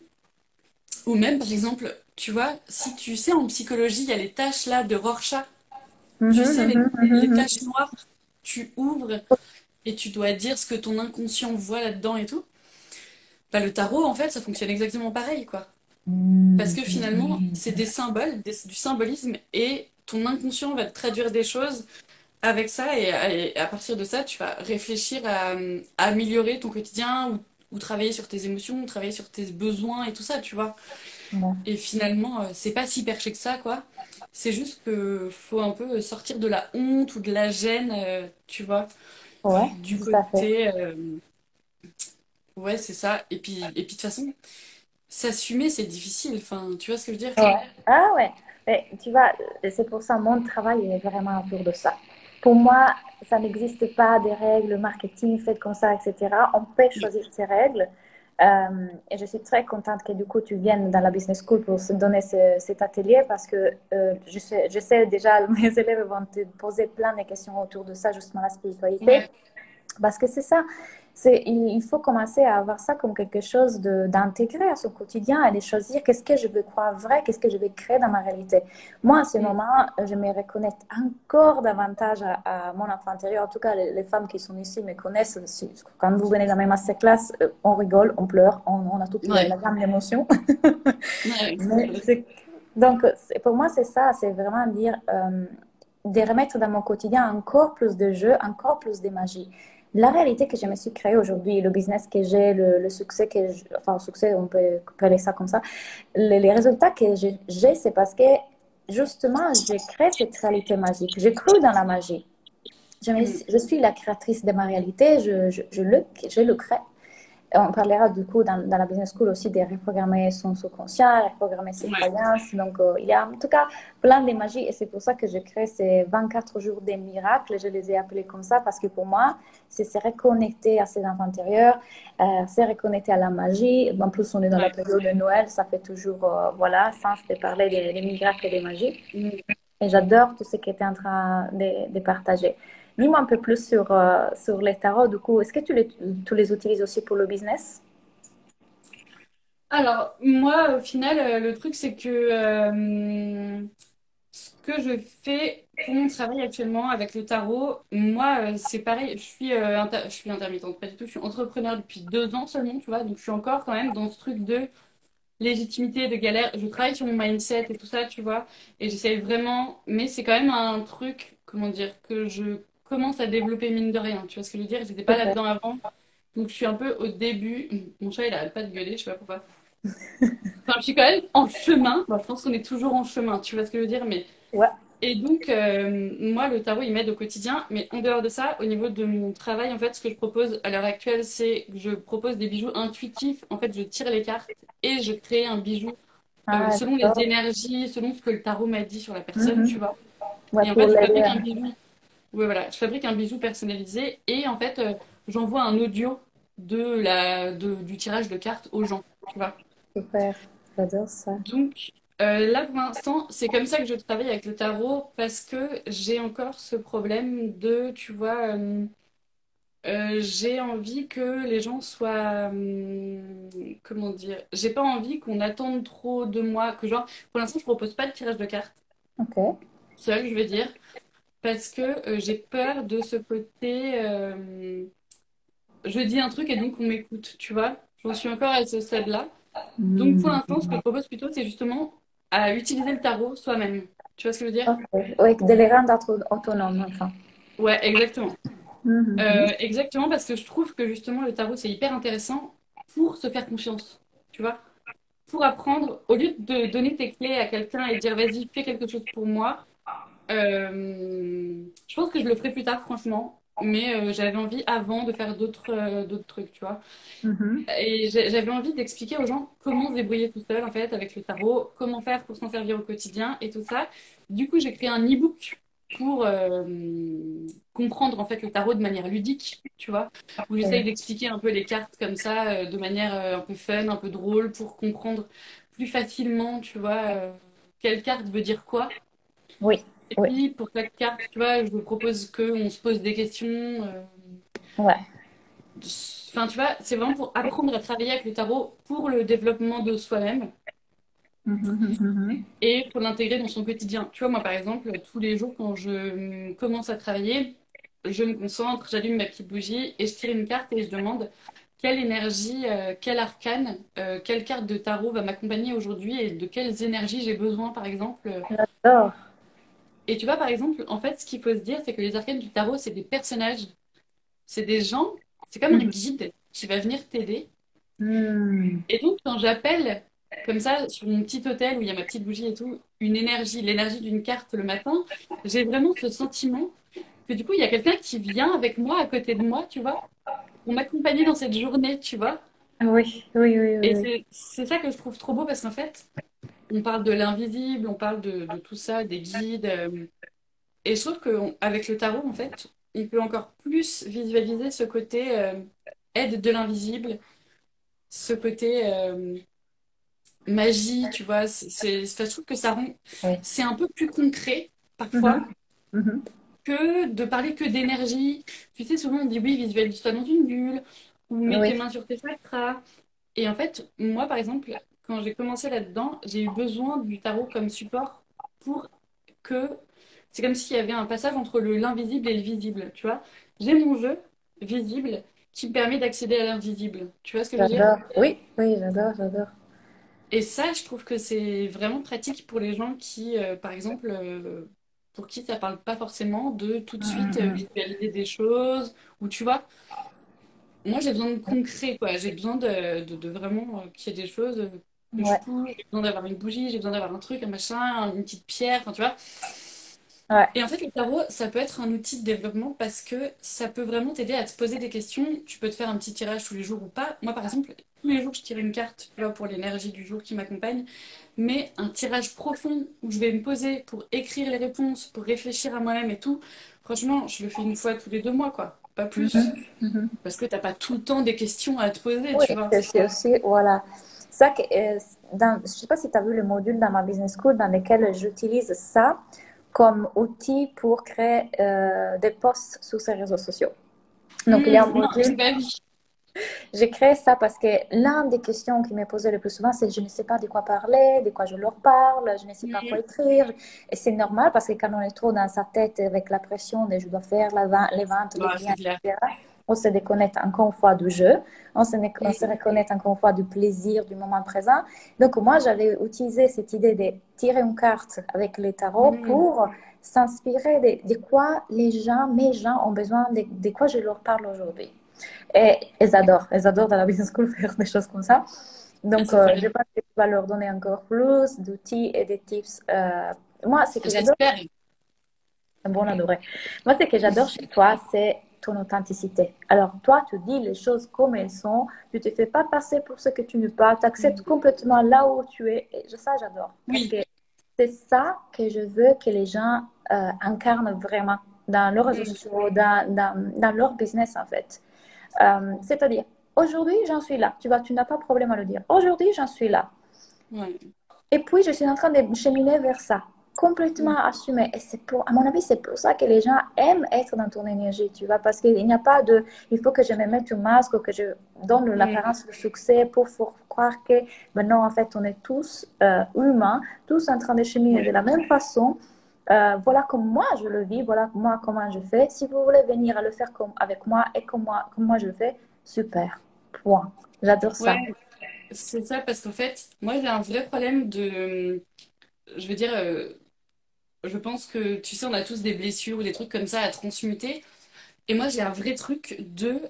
ou même par exemple, tu vois, si tu sais en psychologie, il y a les tâches là de Rorschach, Mhm, tu sais, mhm, mhm, les mhm. taches noires, tu ouvres et tu dois dire ce que ton inconscient voit là-dedans et tout. Bah, le tarot, en fait, ça fonctionne exactement pareil, quoi. Parce Mhm, que finalement, mhm. c'est des symboles, du symbolisme, et ton inconscient va te traduire des choses avec ça, et à partir de ça, tu vas réfléchir à améliorer ton quotidien, ou travailler sur tes émotions, ou travailler sur tes besoins et tout ça, tu vois. Ouais, Et finalement, c'est pas si perché que ça, quoi. C'est juste que faut un peu sortir de la honte ou de la gêne, tu vois, ouais, du tout à fait. côté. Ouais, c'est ça. Et puis de toute façon, s'assumer, c'est difficile. Enfin, tu vois ce que je veux dire? Ouais. Ah ouais, mais tu vois, c'est pour ça mon travail est vraiment autour de ça. Pour moi, ça n'existe pas des règles marketing faites comme ça, etc. On peut Oui. choisir ses règles. Et je suis très contente que du coup tu viennes dans la business school pour se donner cet atelier parce que je sais déjà, mes élèves vont te poser plein de questions autour de ça, justement la spiritualité. Ouais. Parce que c'est ça, il faut commencer à avoir ça comme quelque chose d'intégrer à son quotidien et de choisir qu'est-ce que je veux croire vrai, qu'est-ce que je vais créer dans ma réalité. Moi, à ce Mm. moment, je me reconnais encore davantage à mon enfant intérieur. En tout cas, les femmes qui sont ici me connaissent. Quand vous venez dans mes masterclass, on rigole, on pleure, on a toute la Ouais. gamme d'émotions. Ouais. Mais donc, pour moi, c'est ça, c'est vraiment dire, de remettre dans mon quotidien encore plus de jeu, encore plus de magie. La réalité que je me suis créée aujourd'hui, le business que j'ai, le succès enfin, succès, on peut appeler ça comme ça, les résultats que j'ai, c'est parce que justement, j'ai créé cette réalité magique. J'ai cru dans la magie. Mm. Je suis la créatrice de ma réalité, je le crée. On parlera du coup dans la business school aussi de reprogrammer son subconscient, reprogrammer ses Ouais. croyances. Donc, il y a en tout cas plein de magies et c'est pour ça que je crée ces 24 jours des miracles. Je les ai appelés comme ça parce que pour moi, c'est se reconnecter à ses enfants intérieurs, se reconnecter à la magie. En plus, on est dans la Ouais. période de Noël, ça fait toujours, voilà, sens de parler des miracles et des magies. Mm. Et j'adore tout ce que tu es en train de partager. Dis-moi un peu plus sur les tarots. Du coup, est-ce que tu les utilises aussi pour le business? Alors, moi, au final, le truc, c'est que ce que je fais pour mon travail actuellement avec le tarot, moi, c'est pareil, je suis intermittente, pas du tout, je suis entrepreneur depuis 2 ans seulement, tu vois, donc je suis encore quand même dans ce truc de légitimité, de galère. Je travaille sur mon mindset et tout ça, tu vois, et j'essaye vraiment, mais c'est quand même un truc, comment dire, que je commence à développer mine de rien, tu vois ce que je veux dire? J'étais pas Super. là-dedans avant, donc je suis un peu au début. Mon chat, il arrête pas de gueuler, je sais pas pourquoi. Enfin, je suis quand même en chemin. Bon, je pense qu'on est toujours en chemin, tu vois ce que je veux dire, mais Ouais. et donc, moi, le tarot, il m'aide au quotidien. Mais en dehors de ça, au niveau de mon travail, en fait, ce que je propose à l'heure actuelle, c'est que je propose des bijoux intuitifs. En fait, je tire les cartes et je crée un bijou Ah, selon les d'accord. énergies, selon ce que le tarot m'a dit sur la personne, tu Mhm. vois. Ouais, Et en pour fait, je l'aider. fabrique un bijou. Ouais, voilà, je fabrique un bijou personnalisé et en fait, j'envoie un audio. du tirage de cartes aux gens, tu vois. Super, j'adore ça. Donc là, pour l'instant, c'est comme ça que je travaille avec le tarot parce que j'ai encore ce problème de, tu vois, j'ai envie que les gens soient, comment dire, j'ai pas envie qu'on attende trop de moi, que genre, pour l'instant, je propose pas de tirage de cartes, Ok. seul, je veux dire, parce que j'ai peur de ce côté, je dis un truc et donc on m'écoute, tu vois. J'en suis encore à ce stade-là. Donc pour Hmm. l'instant, ce que je propose plutôt, c'est justement à utiliser le tarot soi-même. Tu vois ce que je veux dire? Ok. Oui, de les rendre autonomes, enfin. Ouais, exactement. Mhm. Exactement parce que je trouve que justement le tarot, c'est hyper intéressant pour se faire confiance, tu vois? Pour apprendre, au lieu de donner tes clés à quelqu'un et dire vas-y, fais quelque chose pour moi, je pense que je le ferai plus tard, franchement. Mais j'avais envie avant de faire d'autres trucs, tu vois. Mhm. Et j'avais envie d'expliquer aux gens comment se débrouiller tout seul, en fait, avec le tarot, comment faire pour s'en servir au quotidien et tout ça. Du coup, j'ai créé un e-book pour comprendre, en fait, le tarot de manière ludique, tu vois, où j'essaye Ok. d'expliquer un peu les cartes comme ça, de manière un peu fun, un peu drôle, pour comprendre plus facilement, tu vois, quelle carte veut dire quoi. Oui, Et oui, puis, pour chaque carte, tu vois, je vous propose qu'on se pose des questions. ouais. Enfin, tu vois, c'est vraiment pour apprendre à travailler avec le tarot pour le développement de soi-même Mhm, mhm, mhm. et pour l'intégrer dans son quotidien. Tu vois, moi, par exemple, tous les jours, quand je commence à travailler, je me concentre, j'allume ma petite bougie et je tire une carte et je demande quelle énergie, quel arcane, quelle carte de tarot va m'accompagner aujourd'hui et de quelles énergies j'ai besoin, par exemple. J'adore. Et tu vois, par exemple, en fait, ce qu'il faut se dire, c'est que les arcanes du tarot, c'est des personnages, c'est des gens, c'est comme un Mhm. guide qui va venir t'aider. Hmm. Et donc, quand j'appelle comme ça sur mon petit hôtel où il y a ma petite bougie et tout, une énergie, l'énergie d'une carte le matin, j'ai vraiment ce sentiment que du coup, il y a quelqu'un qui vient avec moi, à côté de moi, tu vois, pour m'accompagner dans cette journée, tu vois. Oui, oui, oui, oui, Et oui. c'est ça que je trouve trop beau parce qu'en fait, on parle de l'invisible, on parle de tout ça, des guides. Et je trouve qu'avec le tarot, en fait, on peut encore plus visualiser ce côté aide de l'invisible, ce côté magie, tu vois. Enfin, je trouve que ça rend, Oui. c'est un peu plus concret parfois Mhm, mhm. que de parler que d'énergie. Tu sais, souvent on dit oui, visualise-toi dans une bulle ou mets tes Oui, mains sur tes chakras. Et en fait, moi par exemple, quand j'ai commencé là-dedans, j'ai eu besoin du tarot comme support pour que c'est comme s'il y avait un passage entre l'invisible et le visible, tu vois. J'ai mon jeu visible qui me permet d'accéder à l'invisible. Tu vois ce que je veux dire? j'adore. Oui, oui, j'adore, j'adore. Et ça, je trouve que c'est vraiment pratique pour les gens qui, par exemple, pour qui ça parle pas forcément de tout de Mm, suite mm, visualiser des choses, ou tu vois, moi j'ai besoin de concret, quoi. J'ai besoin de vraiment qu'il y ait des choses mm. que je Ouais, touche, j'ai besoin d'avoir une bougie, j'ai besoin d'avoir un truc, un machin, une petite pierre, enfin tu vois. ouais. Et en fait, le tarot, ça peut être un outil de développement parce que ça peut vraiment t'aider à te poser des questions. Tu peux te faire un petit tirage tous les jours ou pas. Moi, par exemple, tous les jours, je tire une carte, tu vois, pour l'énergie du jour qui m'accompagne. Mais un tirage profond où je vais me poser pour écrire les réponses, pour réfléchir à moi-même et tout, franchement, je le fais une fois tous les 2 mois, quoi. Pas plus. Mhm, mhm. Parce que t'as pas tout le temps des questions à te poser, Oui, tu vois. c'est aussi, voilà. Ça, je ne sais pas si tu as vu le module dans ma business school dans lequel j'utilise ça comme outil pour créer des posts sur ces réseaux sociaux. Donc, il y a un Non, j'ai module. pas vu. J'ai créé ça parce que l'une des questions qui m'est posée le plus souvent, c'est je ne sais pas de quoi parler, de quoi je leur parle, je ne sais pas quoi Mhm. écrire. Et c'est normal parce que quand on est trop dans sa tête avec la pression de je dois faire les ventes, les Bah, clients, c'est clair. etc., on se déconnecte encore une fois du jeu, on se Mhm. reconnecte encore une fois du plaisir du moment présent. Donc moi, j'avais utilisé cette idée de tirer une carte avec les tarots Mhm. pour s'inspirer de quoi les gens, mes gens ont besoin, de quoi je leur parle aujourd'hui. Et elles adorent dans la business school faire des choses comme ça. Ah, Donc, c'est trop je bien. pense que tu vas leur donner encore plus d'outils et de tips. Moi, ce que j'adore, J'espère. bon adoré. Moi, ce que j'adore chez toi, c'est ton authenticité. Alors, toi, tu dis les choses comme elles sont. Tu te fais pas passer pour ce que tu n'es pas. Tu acceptes complètement là où tu es. Et ça, j'adore. Parce Oui. que c'est ça que je veux que les gens incarnent vraiment dans leurs réseaux Mhm. sociaux, dans leur business, en fait. C'est-à-dire, aujourd'hui, j'en suis là. Tu vois, tu n'as pas de problème à le dire. Aujourd'hui, j'en suis là. Ouais. Et puis, je suis en train de cheminer vers ça, complètement Mm. assumé. Et c'est pour, à mon avis, c'est pour ça que les gens aiment être dans ton énergie, tu vois, parce qu'il n'y a pas de, il faut que je me mette un masque ou que je donne Mm. l'apparence de succès pour faire croire que, ben non, en fait, on est tous humains, tous en train de cheminer de Ouais. la même façon. Voilà comme moi je le vis, voilà moi comment je fais. Si vous voulez venir à le faire comme, avec moi et comme moi je le fais, super. Point. J'adore ça. Ouais, c'est ça, parce qu'en fait, moi, j'ai un vrai problème de, je veux dire, je pense que, tu sais, on a tous des blessures ou des trucs comme ça à transmuter. Et moi, j'ai un vrai truc de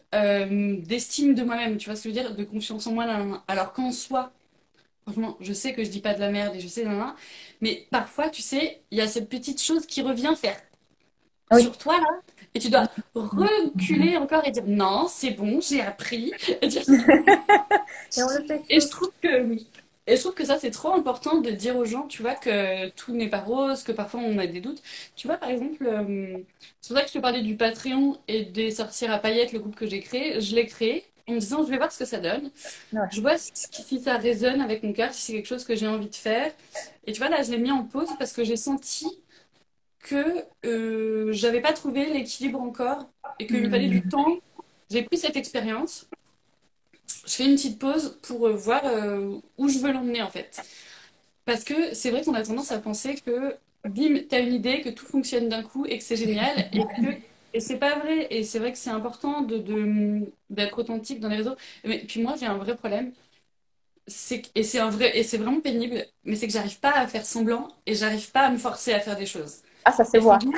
d'estime de moi-même, tu vois ce que je veux dire? De confiance en moi, nan, nan, nan. Alors qu'en soi, franchement, je sais que je dis pas de la merde et je sais, nan, nan, mais parfois, tu sais, il y a cette petite chose qui revient faire Oui. sur toi, là, et tu dois reculer encore et dire non, c'est bon, j'ai appris. Et on le fait Et je tous. trouve que oui. Et je trouve que ça, c'est trop important de dire aux gens, tu vois, que tout n'est pas rose, que parfois on a des doutes. Tu vois, par exemple, c'est pour ça que je te parlais du Patreon et des sorcières à paillettes, le groupe que j'ai créé. Je l'ai créé en me disant, je vais voir ce que ça donne. Ouais. Je vois si ça résonne avec mon cœur, si c'est quelque chose que j'ai envie de faire. Et tu vois, là, je l'ai mis en pause parce que j'ai senti que j'avais pas trouvé l'équilibre encore et qu'il me fallait du Hmm. temps. J'ai pris cette expérience. Je fais une petite pause pour voir où je veux l'emmener en fait. Parce que c'est vrai qu'on a tendance à penser que, bim, t'as une idée, que tout fonctionne d'un coup et que c'est génial et c'est pas vrai. Et c'est vrai que c'est important d'être authentique dans les réseaux. Mais puis moi, j'ai un vrai problème. Et c'est un vrai, et c'est vraiment pénible, mais c'est que j'arrive pas à faire semblant et j'arrive pas à me forcer à faire des choses. Ah, ça se Et voit. franchement,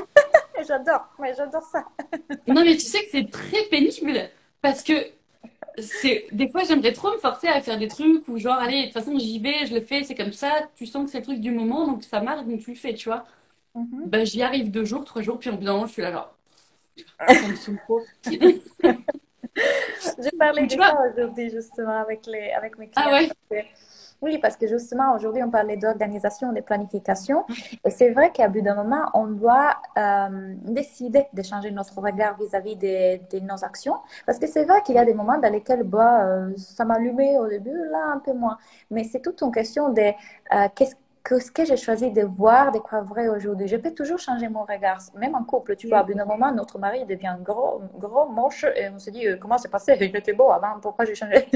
J'adore, mais j'adore ça. non mais tu sais que c'est très pénible parce que des fois j'aimerais trop me forcer à faire des trucs où genre allez de toute façon j'y vais je le fais c'est comme ça tu sens que c'est le truc du moment donc ça marche donc tu le fais tu vois Mhm. bah j'y arrive 2 jours 3 jours puis au bout d'un moment je suis là genre ça me saoule trop J'ai parlé donc tu de vois ça aujourd'hui justement avec mes ah clients. ouais Oui, parce que justement aujourd'hui on parlait d'organisation, de planification. Et c'est vrai qu'à bout d'un moment, on doit décider de changer notre regard vis-à-vis de nos actions. Parce que c'est vrai qu'il y a des moments dans lesquels bah, ça m'allumait au début, là un peu moins. Mais c'est toute une question de ce que j'ai choisi de voir, de croire vrai aujourd'hui. Je peux toujours changer mon regard, même en couple. Tu vois, à bout d'un moment, notre mari devient gros, gros, moche, et on se dit comment c'est passé? Il était beau avant, pourquoi j'ai changé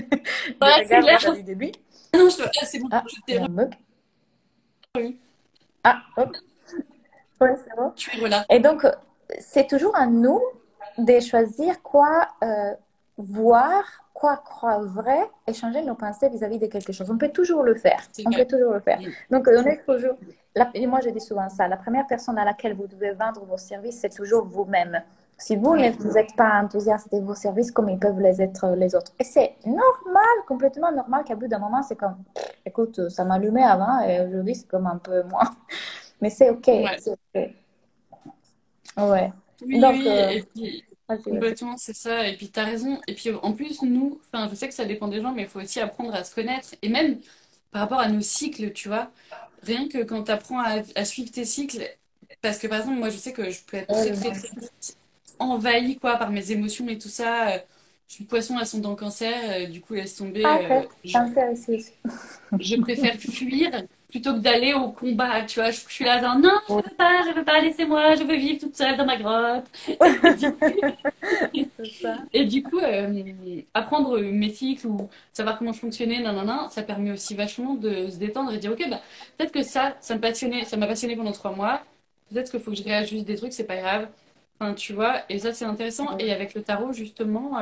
de ouais c'est regard clair vis-à-vis de lui? ah non c'est bon Ah, je il y t'ai a un bug. revu Ah, hop, ouais, c'est bon. tu es relâché Et donc, c'est toujours à nous de choisir quoi voir, quoi croire vrai et changer nos pensées vis-à-vis de quelque chose. On peut toujours le faire. c'est On peut vrai toujours le faire. mm. Donc, on est toujours. Et moi, je dis souvent ça. La première personne à laquelle vous devez vendre vos services, c'est toujours vous-même. Si vous ne Ouais. vous êtes pas enthousiaste de vos services, comme ils peuvent les être les autres. Et c'est normal, complètement normal qu'à bout d'un moment, c'est comme, écoute, ça m'allumait avant et aujourd'hui, c'est comme un peu moins. Mais c'est OK. Ouais. C'est OK. Ouais. Oui, Donc, oui, et puis vas-y, vas-y. complètement, c'est ça. Et puis t'as raison. Et puis en plus, nous, enfin, je sais que ça dépend des gens, mais il faut aussi apprendre à se connaître. Et même par rapport à nos cycles, tu vois, rien que quand t'apprends à suivre tes cycles, parce que par exemple, moi, je sais que je peux être très, très, très vite envahie, quoi, par mes émotions et tout ça. Je suis poisson ascendant cancer, du coup, laisse tomber. Ah, ok. Cancer ici aussi. Je préfère fuir plutôt que d'aller au combat, tu vois. Je suis là, genre, non, je veux pas, laissez-moi, je veux vivre toute seule dans ma grotte. C'est ça. Et du coup, apprendre mes cycles ou savoir comment je fonctionnais, nanana, ça permet aussi vachement de se détendre et dire, ok, bah, peut-être que ça m'a passionné pendant 3 mois. Peut-être qu'il faut que je réajuste des trucs, c'est pas grave. Enfin, tu vois, et ça, c'est intéressant. Et avec le tarot, justement,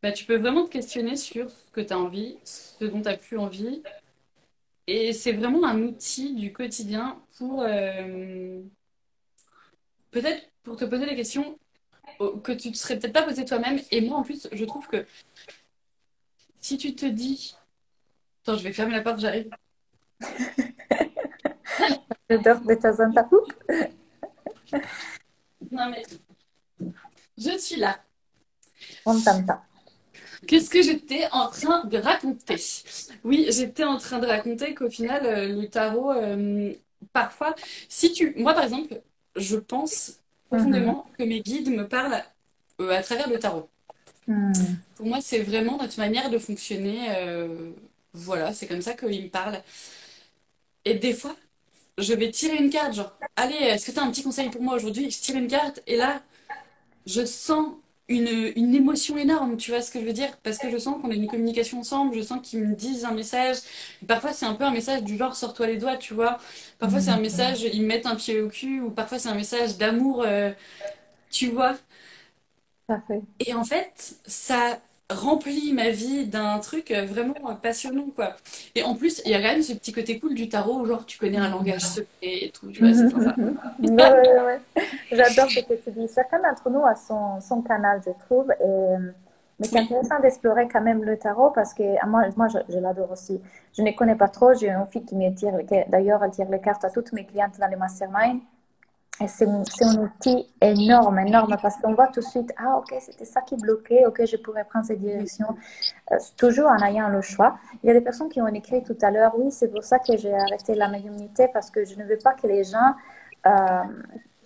bah, tu peux vraiment te questionner sur ce que tu as envie, ce dont tu n'as plus envie. Et c'est vraiment un outil du quotidien pour, peut-être, pour te poser des questions que tu ne te serais peut-être pas posé toi-même. Et moi, en plus, je trouve que si tu te dis, attends, je vais fermer la porte, j'arrive. J'adore de temps en temps. Non, mais je suis là. On t'entend. Qu'est-ce que j'étais en train de raconter? Oui, j'étais en train de raconter qu'au final, le tarot, parfois, moi par exemple, je pense Mhm. profondément que mes guides me parlent à travers le tarot. Hmm. Pour moi, c'est vraiment notre manière de fonctionner. Voilà, c'est comme ça qu'il me parle. Et des fois, je vais tirer une carte, genre, allez, est-ce que tu as un petit conseil pour moi aujourd'hui? Je tire une carte et là, je sens une émotion énorme, tu vois ce que je veux dire? Parce que je sens qu'on a une communication ensemble, je sens qu'ils me disent un message. Parfois, c'est un peu un message du genre, sors-toi les doigts, tu vois. Parfois, c'est un Hmm. message, ils me mettent un pied au cul, ou parfois, c'est un message d'amour, tu vois. Parfait. Et en fait, ça remplit ma vie d'un truc vraiment passionnant, quoi. Et en plus, il y a quand même ce petit côté cool du tarot, où genre, tu connais un langage secret et tout, tu vois, c'est sympa. Ouais, ouais, ouais. J'adore ce que tu dis. Chacun d'entre nous a son canal, je trouve. Mais c'est Oui. intéressant d'explorer quand même le tarot parce que moi je l'adore aussi. Je ne connais pas trop. J'ai une fille qui me tire, d'ailleurs, elle tire les cartes à toutes mes clientes dans les masterminds. Et c'est un outil énorme, énorme, parce qu'on voit tout de suite, ah ok, c'était ça qui bloquait, ok, je pourrais prendre cette direction. Toujours en ayant le choix. Il y a des personnes qui ont écrit tout à l'heure, oui, c'est pour ça que j'ai arrêté la médiumnité, parce que je ne veux pas que les gens euh,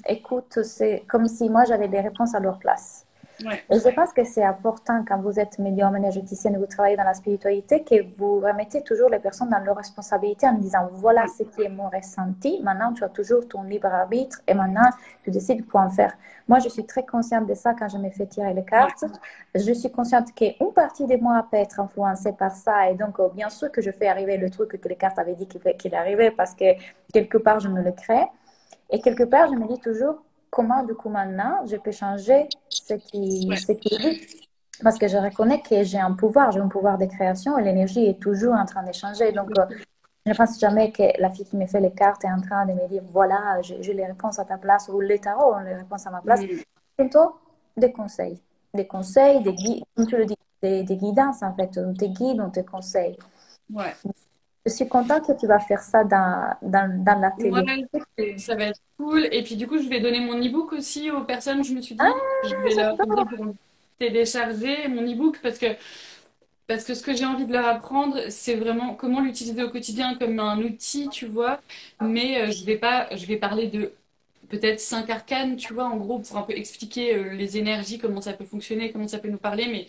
écoutent, c'est comme si moi j'avais des réponses à leur place. Ouais. Et je pense que c'est important quand vous êtes médium énergéticienne, vous travaillez dans la spiritualité, que vous remettez toujours les personnes dans leur responsabilité en disant voilà ce qui est mon ressenti. Maintenant, tu as toujours ton libre arbitre et maintenant, tu décides quoi en faire. Moi, je suis très consciente de ça quand je me fais tirer les Ouais. cartes. Je suis consciente qu'une partie de moi peut être influencée par ça et donc, bien sûr que je fais arriver le truc que les cartes avaient dit qu'il arrivait parce que quelque part, je me le crée. Et quelque part, je me dis toujours comment, du coup, maintenant, je peux changer Ouais. ce qui est. Parce que je reconnais que j'ai un pouvoir de création et l'énergie est toujours en train de changer. Donc, je ne pense jamais que la fille qui me fait les cartes est en train de me dire voilà, j'ai les réponses à ta place ou les tarots ont les réponses à ma place. Mm. Plutôt des conseils. Des conseils, des guides, comme tu le dis, des guidances en fait. On te guide, on te conseille. Ouais. Je suis contente que tu vas faire ça dans l'atelier. Ouais, ça va être cool. Et puis du coup, je vais donner mon e-book aussi aux personnes. Je me suis Ah, dit, je vais leur demander j'adore! pour télécharger mon e-book parce que ce que j'ai envie de leur apprendre, c'est vraiment comment l'utiliser au quotidien comme un outil, tu vois. Mais je vais parler de peut-être 5 arcanes, tu vois, en gros, pour un peu expliquer les énergies, comment ça peut fonctionner, comment ça peut nous parler. Mais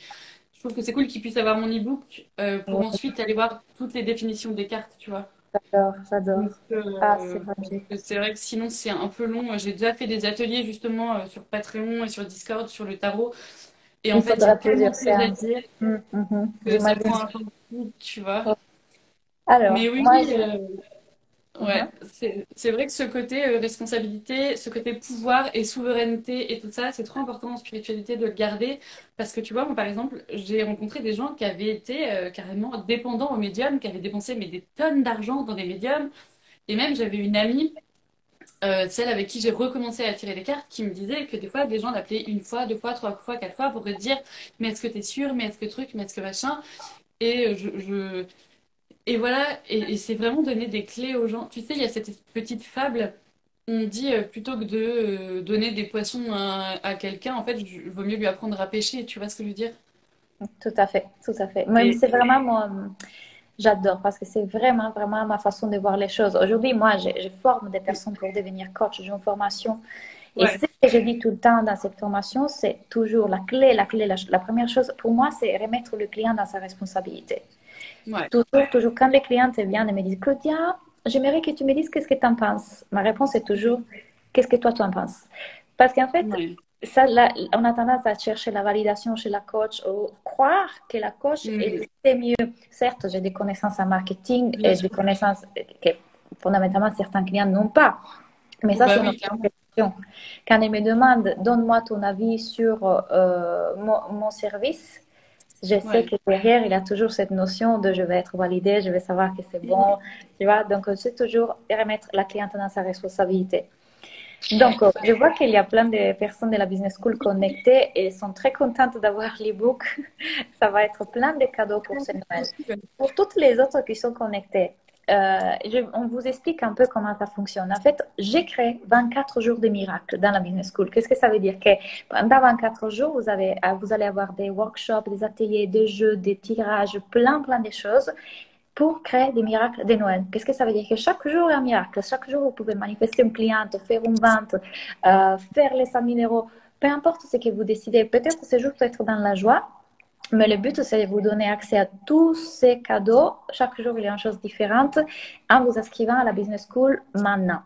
je trouve que c'est cool qu'ils puissent avoir mon e-book pour Ouais, ensuite aller voir toutes les définitions des cartes, tu vois. j'adore, j'adore. Donc, Ah, c'est parce magique. que c'est vrai que sinon c'est un peu long. J'ai déjà fait des ateliers justement sur Patreon et sur Discord sur le tarot. Et en Il fait, il y a faudra tellement plusieurs de choses à séances. dire que ça J'imagine. prend un temps fou, tu vois. Alors, Mais oui, moi, oui, je... ouais, Mhm. c'est vrai que ce côté responsabilité, ce côté pouvoir et souveraineté et tout ça, c'est trop important en spiritualité de le garder. Parce que tu vois, moi par exemple, j'ai rencontré des gens qui avaient été carrément dépendants aux médiums, qui avaient dépensé mais des tonnes d'argent dans des médiums. Et même j'avais une amie celle avec qui j'ai recommencé à tirer les cartes, qui me disait que des fois, des gens l'appelaient une fois, deux fois, trois fois, quatre fois pour te dire, mais est-ce que t'es sûr, mais est-ce que truc, mais est-ce que machin. Et et voilà, et c'est vraiment donner des clés aux gens. Tu sais, il y a cette petite fable. On dit plutôt que de donner des poissons à quelqu'un, en fait, il vaut mieux lui apprendre à pêcher. Tu vois ce que je veux dire? Tout à fait, tout à fait. Même Et c'est vraiment mon... J'adore parce que c'est vraiment, vraiment ma façon de voir les choses. Aujourd'hui, moi, je forme des personnes pour devenir coach. J'ai une formation. Et ouais, ce que je dis tout le temps dans cette formation, c'est toujours la première chose pour moi, c'est remettre le client dans sa responsabilité. ouais, Toujours, toujours, quand les clientes viennent et me disent, Claudia, j'aimerais que tu me dises qu'est-ce que tu en penses. Ma réponse est toujours, qu'est-ce que toi tu en penses? Parce qu'en fait, ouais. ça, là, on a tendance à chercher la validation chez la coach ou croire que la coach Mm, est mieux. Certes, j'ai des connaissances en marketing bien et des sûr. connaissances que fondamentalement certains clients n'ont pas. Mais Oh, ça, bah c'est une oui, autre clairement. question. Quand ils me demandent, donne-moi ton avis sur mon service, je sais Ouais. que derrière, il a toujours cette notion de je vais être validé, je vais savoir que c'est bon, tu vois. Donc, c'est toujours remettre la cliente dans sa responsabilité. Ouais. Donc, je vois qu'il y a plein de personnes de la Business School connectées et sont très contentes d'avoir l'e-book. Ça va être plein de cadeaux pour ce Noël. Pour toutes les autres qui sont connectées, on vous explique un peu comment ça fonctionne. En fait, j'ai créé 24 jours de miracles dans la Business School. Qu'est-ce que ça veut dire? Que pendant 24 jours, vous allez avoir des workshops, des ateliers, des jeux, des tirages, plein, plein de choses pour créer des miracles de Noël. Qu'est-ce que ça veut dire? Que chaque jour est un miracle. Chaque jour, vous pouvez manifester une cliente, faire une vente, faire les 100 000 euros. Peu importe ce que vous décidez, peut-être c'est juste être dans la joie, mais le but c'est de vous donner accès à tous ces cadeaux. Chaque jour, il y a une chose différente en vous inscrivant à la Business School maintenant.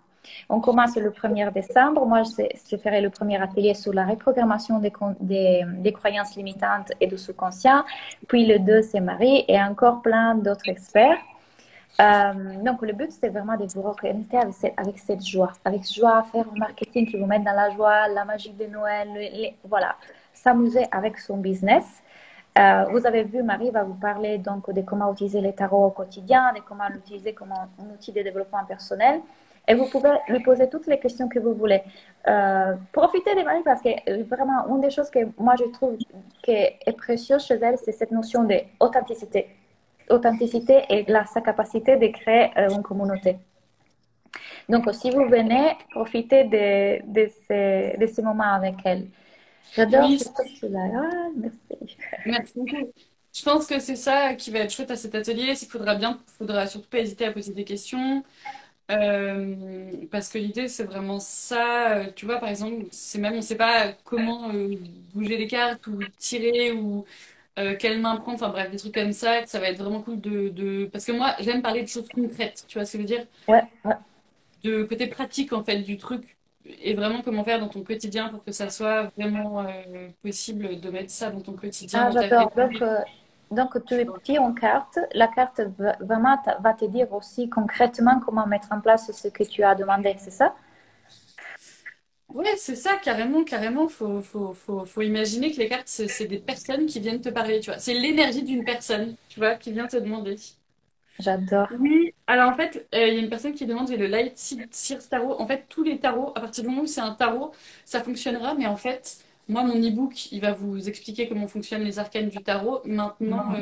On commence le 1er décembre. Moi, je ferai le premier atelier sur la reprogrammation des croyances limitantes et du sous-conscient. Puis le 2, c'est Marie et encore plein d'autres experts. Donc, le but, c'est vraiment de vous reconnecter avec cette joie, faire un marketing qui vous met dans la joie, la magie de Noël, voilà, s'amuser avec son business. Vous avez vu, Marie va vous parler donc de comment utiliser les tarots au quotidien, de comment l'utiliser comme un outil de développement personnel. Et vous pouvez lui poser toutes les questions que vous voulez. Profitez de Marie parce que vraiment, une des choses que moi je trouve qui est précieuse chez elle, c'est cette notion d'authenticité. Authenticité et sa capacité de créer une communauté. Donc, si vous venez, profitez de ces moments avec elle. J'adore Oui, ce truc-là. Ah, merci. merci beaucoup. Je pense que c'est ça qui va être chouette à cet atelier, c'est qu'il faudra surtout pas hésiter à poser des questions. Parce que l'idée, c'est vraiment ça. Tu vois, par exemple, c'est même, on sait pas comment bouger les cartes ou tirer ou quelle main prendre. Enfin bref, des trucs comme ça. Ça va être vraiment cool Parce que moi, j'aime parler de choses concrètes. Tu vois ce que je veux dire? Ouais, ouais. De côté pratique, en fait, du truc. Et vraiment comment faire dans ton quotidien pour que ça soit vraiment possible de mettre ça dans ton quotidien, Ah, dans ta vie. j'adore. Donc, tu es petit en carte. La carte vraiment va te dire aussi concrètement comment mettre en place ce que tu as demandé, c'est ça? Ouais, c'est ça, carrément, carrément. Faut imaginer que les cartes, c'est des personnes qui viennent te parler, tu vois. C'est l'énergie d'une personne, tu vois, qui vient te demander. J'adore. Oui, alors en fait, il y a une personne qui demande, j'ai le Light Sears Tarot. En fait, tous les tarots, à partir du moment où c'est un tarot, ça fonctionnera. Mais en fait, moi, mon e-book, il va vous expliquer comment fonctionnent les arcanes du tarot. Maintenant,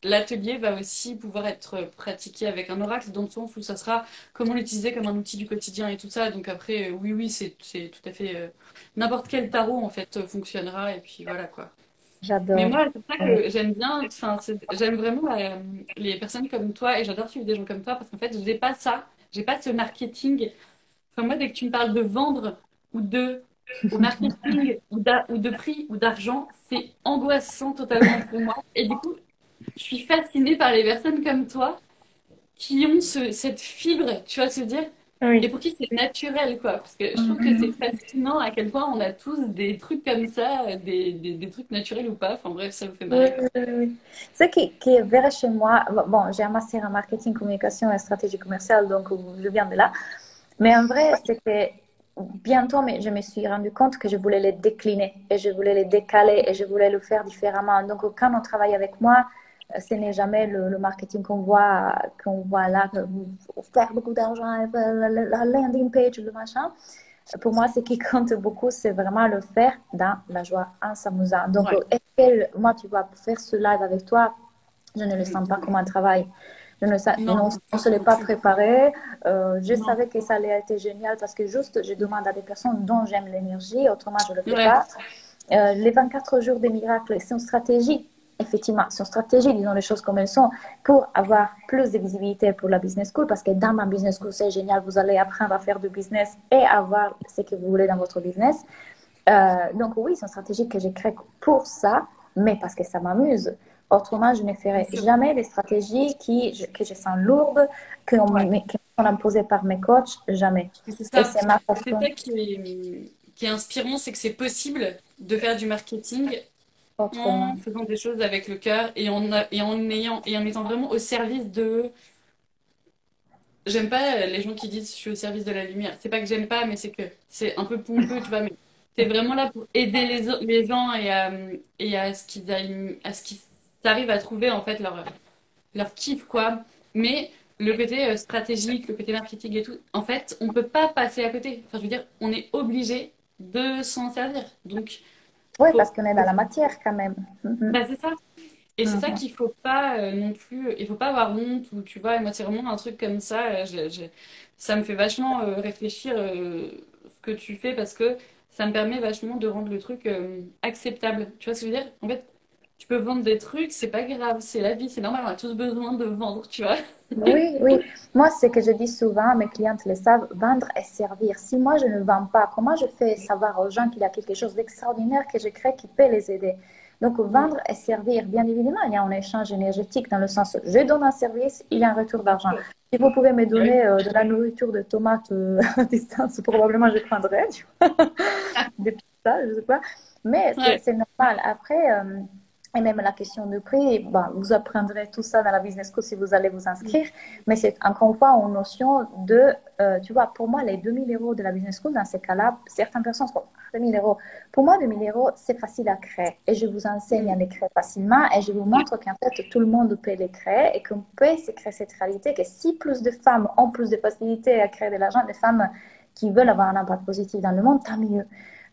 l'atelier va aussi pouvoir être pratiqué avec un oracle, dans le sens où ça sera comment l'utiliser comme un outil du quotidien et tout ça. Donc après, oui, oui, c'est tout à fait... n'importe quel tarot, en fait, fonctionnera. Et puis voilà, quoi. Mais J'adore. moi, c'est ça Oui. que j'aime bien, enfin, j'aime vraiment les personnes comme toi et j'adore suivre des gens comme toi parce qu'en fait, j'ai pas ce marketing. Enfin, moi, dès que tu me parles de vendre ou de au marketing ou de prix ou d'argent, c'est angoissant totalement pour moi. Et du coup, je suis fascinée par les personnes comme toi qui ont cette fibre, tu vois, se dire, et Oui. pour qui c'est naturel, quoi. Parce que je trouve que c'est Mhm. fascinant à quel point on a tous des trucs comme ça, des trucs naturels ou pas. Enfin bref, ça me fait Oui, marrer, quoi. oui, oui, oui. Ce qui est vrai chez moi, bon, j'ai un master en marketing, communication et stratégie commerciale, donc je viens de là. Mais en vrai, c'était bientôt, mais je me suis rendu compte que je voulais les décliner et je voulais les décaler et je voulais le faire différemment. Donc, quand on travaille avec moi, ce n'est jamais le marketing qu'on voit là, faire beaucoup d'argent, la landing page, le machin. Pour moi, ce qui compte beaucoup, c'est vraiment le faire dans la joie, en s'amusant. Donc, Ouais. moi, tu vas faire ce live avec toi, je ne le sens pas comme un travail. Je ne sais, Non, non, on ne pas se l'est non pas plus. préparé. Je Non. savais que ça allait être génial parce que juste, je demande à des personnes dont j'aime l'énergie, autrement, je ne le fais Ouais. pas. Les 24 jours des miracles, c'est une stratégie. Effectivement, c'est une stratégie, disons les choses comme elles sont, pour avoir plus de visibilité pour la business school, parce que dans ma business school, c'est génial, vous allez apprendre à faire du business et avoir ce que vous voulez dans votre business. Donc oui, c'est une stratégie que j'ai créée pour ça, mais parce que ça m'amuse. Autrement, je ne Bien ferai sûr. jamais des stratégies que je sens lourdes, Ouais. qui sont imposées par mes coachs, jamais. Et c'est Et ça. c'est ma C'est façon ça qui est inspirant, c'est que c'est possible de faire du marketing autrement. en faisant des choses avec le cœur et en étant vraiment au service de. J'aime pas les gens qui disent je suis au service de la lumière. C'est pas que j'aime pas, mais c'est que c'est un peu pompeux, tu vois. Mais c'est vraiment là pour aider les gens et à ce à ce qu'ils arrivent à trouver en fait leur kiff, quoi. Mais le côté stratégique, le côté marketing et tout, en fait, on peut pas passer à côté. Enfin, je veux dire, on est obligé de s'en servir. Donc, Oui, parce faut, qu'on est dans la matière quand même. bah, c'est ça. Et c'est ça Mhm. qu'il faut pas non plus, il faut pas avoir honte ou tu vois, et moi c'est vraiment un truc comme ça, ça me fait vachement réfléchir ce que tu fais parce que ça me permet vachement de rendre le truc acceptable. Tu vois ce que je veux dire? En fait, Tu peux vendre des trucs, c'est pas grave, c'est la vie, c'est normal, on a tous besoin de vendre, tu vois. Oui, oui. Moi, ce que je dis souvent, mes clientes le savent, vendre et servir. Si moi, je ne vends pas, comment je fais savoir aux gens qu'il y a quelque chose d'extraordinaire que je crée qui peut les aider? Donc, Mm. vendre et servir, bien évidemment, il y a un échange énergétique dans le sens, je donne un service, il y a un retour d'argent. Si vous pouvez me Ouais. donner de la nourriture de tomates à distance, probablement je prendrai, tu vois, des pizzas, je sais pas. Mais Ouais. c'est normal. Après, et même la question de prix, ben, vous apprendrez tout ça dans la business school si vous allez vous inscrire. Mais c'est encore une fois une notion de, tu vois, pour moi, les 2 000 € de la business school, dans ces cas-là, certaines personnes sont 2 000 €. Pour moi, 2 000 €, c'est facile à créer. Et je vous enseigne à Mm. les créer facilement et je vous Ouais. montre qu'en fait, tout le monde peut les créer et qu'on peut se créer cette réalité, que si plus de femmes ont plus de facilité à créer de l'argent, des femmes qui veulent avoir un impact positif dans le monde, tant mieux.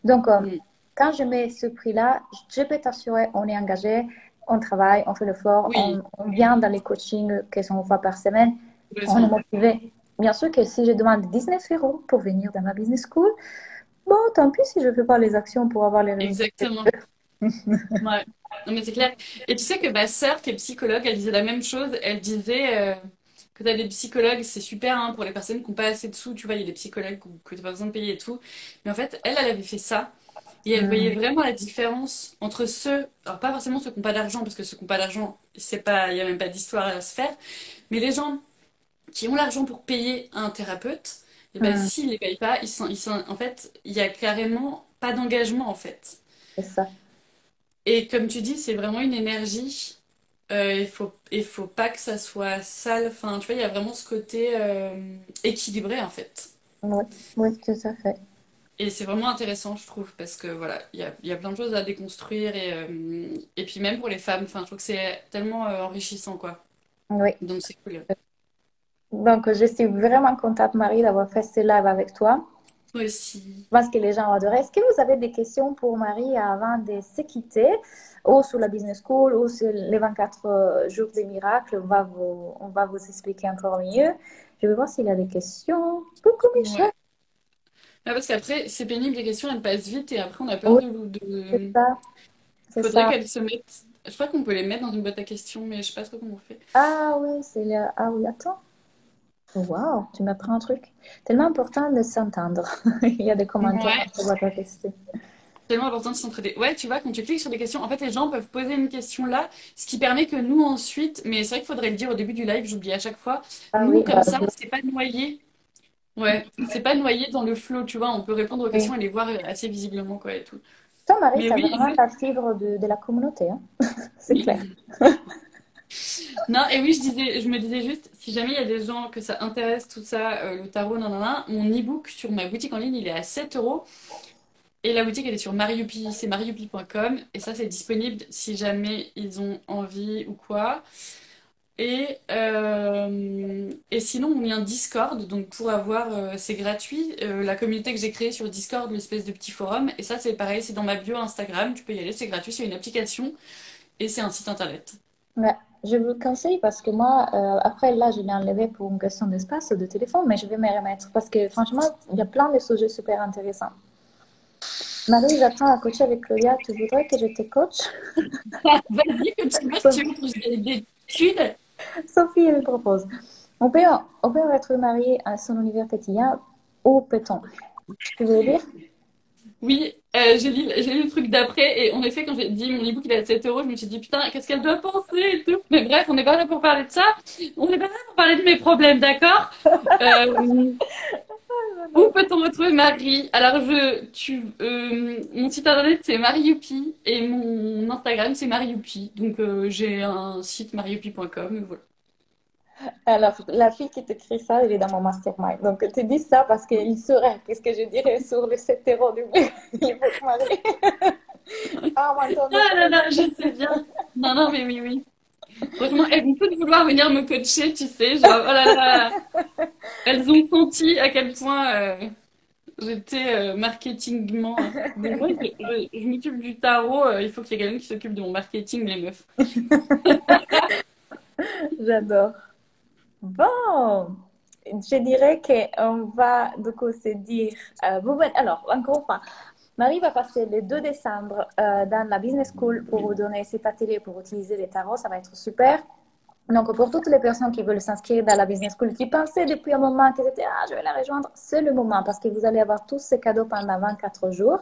Donc, Mm. quand je mets ce prix-là, je peux t'assurer, on est engagé, on travaille, on fait l'effort, Oui, on vient dans les coachings qui sont une fois par semaine, on est complètement. motivé. Bien sûr que si je demande 19 € pour venir dans ma business school, bon, tant pis si je ne fais pas les actions pour avoir les résultats. Exactement. Ouais. Non, mais c'est clair. Et tu sais que ma sœur, qui est psychologue, elle disait la même chose. Elle disait que t'as des psychologues, c'est super hein, pour les personnes qui n'ont pas assez de sous. Tu vois, il y a des psychologues que tu n'as pas besoin de payer et tout. Mais en fait, elle avait fait ça. Et elle voyait Hmm, vraiment la différence entre ceux, alors pas forcément ceux qui n'ont pas d'argent, parce que ceux qui n'ont pas d'argent, c'est pas, il n'y a même pas d'histoire à se faire. Mais les gens qui ont l'argent pour payer un thérapeute, et ben hmm, s'ils ne les payent pas, en fait, il y a carrément pas d'engagement en fait. c'est ça, Et comme tu dis, c'est vraiment une énergie. Il faut pas que ça soit sale. Enfin, tu vois, il y a vraiment ce côté équilibré en fait. oui, oui, tout à fait. Et c'est vraiment intéressant, je trouve, parce que voilà, il y a plein de choses à déconstruire et puis même pour les femmes, enfin, je trouve que c'est tellement enrichissant, quoi. Oui. Donc c'est cool. Donc, je suis vraiment contente, Marie, d'avoir fait ce live avec toi. Moi aussi. Je pense que les gens ont adoré. Est-ce que vous avez des questions pour Marie avant de se quitter, ou sur la business school, ou sur les 24 jours des miracles? On va vous expliquer encore mieux. Je vais voir s'il y a des questions. Coucou Michel. Ouais. Ah, parce qu'après, c'est pénible, les questions, elles passent vite et après, on a peur Oui, de... c'est ça. C'est Faudrait ça. qu'elles se mettent... Je crois qu'on peut les mettre dans une boîte à questions, mais je sais pas trop comment on fait. Ah oui, Ah oui, attends. Waouh, tu m'apprends un truc. Tellement important de s'entendre. Il y a des commentaires Ouais. entre votre question. Tellement important de s'entraider. Ouais, tu vois, quand tu cliques sur des questions, en fait, les gens peuvent poser une question là, ce qui permet que nous ensuite, mais c'est vrai qu'il faudrait le dire au début du live, j'oublie à chaque fois, Ah nous, oui, comme bah, ça, c'est pas noyé. Ouais, c'est pas noyé dans le flow, tu vois, on peut répondre aux questions oui. et les voir assez visiblement, quoi, et tout. Toi, Marie, Mais tu as oui, vraiment la fibre de la communauté, hein. C'est clair. non, et oui, je me disais juste, si jamais il y a des gens que ça intéresse, tout ça, le tarot, nanana, mon e-book sur ma boutique en ligne, il est à 7 €. Et la boutique, elle est sur Marioupi, c'est marioupi.com. Et ça, c'est disponible si jamais ils ont envie ou quoi. Et sinon, on a un Discord. Donc, pour avoir, c'est gratuit. La communauté que j'ai créée sur Discord, l'espèce de petit forum. Et ça, c'est pareil, c'est dans ma bio Instagram. Tu peux y aller, c'est gratuit. C'est une application et c'est un site internet. Ouais, je vous le conseille parce que moi, après là, je l'ai enlevé pour une question d'espace de téléphone, mais je vais me remettre parce que franchement, il y a plein de sujets super intéressants. Marie, j'apprends à coacher avec Claudia. Tu voudrais que je te coach? Vas-y, continue si tu veux pour des études. Sophie, elle propose. On peut être marié à son univers quotidien ou peut-on? Tu veux dire? Oui, j'ai lu le truc d'après et en effet, quand j'ai dit mon e-book il est à 7 €, je me suis dit putain, qu'est-ce qu'elle doit penser et tout. Mais bref, on n'est pas là pour parler de ça. On est pas là pour parler de mes problèmes, d'accord? Euh, Où peut-on retrouver Marie? Alors, mon site internet c'est Marioupi et mon Instagram c'est Marioupi. Donc, j'ai un site marioupi.com. Et voilà. Alors, la fille qui t'écrit ça, elle est dans mon mastermind. Donc, tu dis ça parce qu'il saurait qu'est-ce que je dirais sur le 7 € du e-book Marie. Ah, maintenant, Ah là là, je sais bien. Non, non, mais oui, oui. Franchement, elles vont toutes vouloir venir me coacher, tu sais, genre, oh là là. Elles ont senti à quel point j'étais marketingment. Donc, moi, je m'occupe du tarot. Il faut qu'il y ait quelqu'un qui s'occupe de mon marketing, les meufs. j'adore. Bon, je dirais qu'on va du coup se dire, alors encore une fois, Marie va passer le 2 décembre dans la Business School pour vous donner cet atelier pour utiliser les tarots. Ça va être super. Donc, pour toutes les personnes qui veulent s'inscrire dans la Business School, qui pensaient depuis un moment que c'était, ah, je vais la rejoindre, c'est le moment parce que vous allez avoir tous ces cadeaux pendant 24 jours.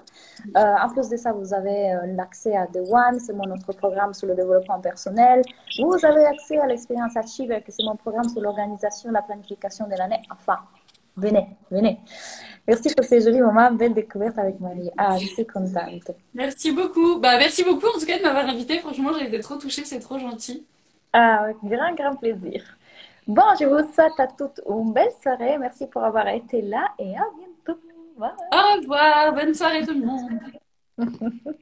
En plus de ça, vous avez l'accès à The One, c'est mon autre programme sur le développement personnel. Vous avez accès à l'expérience Achiever, que c'est mon programme sur l'organisation, la planification de l'année. Enfin, venez, venez. Merci pour ces jolis moments, belle découverte avec Marie. Ah, je suis contente. Merci beaucoup. Bah, merci beaucoup en tout cas de m'avoir invité. Franchement, j'ai été trop touchée, c'est trop gentil. Ah, avec grand, grand plaisir. Bon, je vous souhaite à toutes une belle soirée. Merci pour avoir été là et à bientôt. Bye. Au revoir, bonne soirée tout le monde.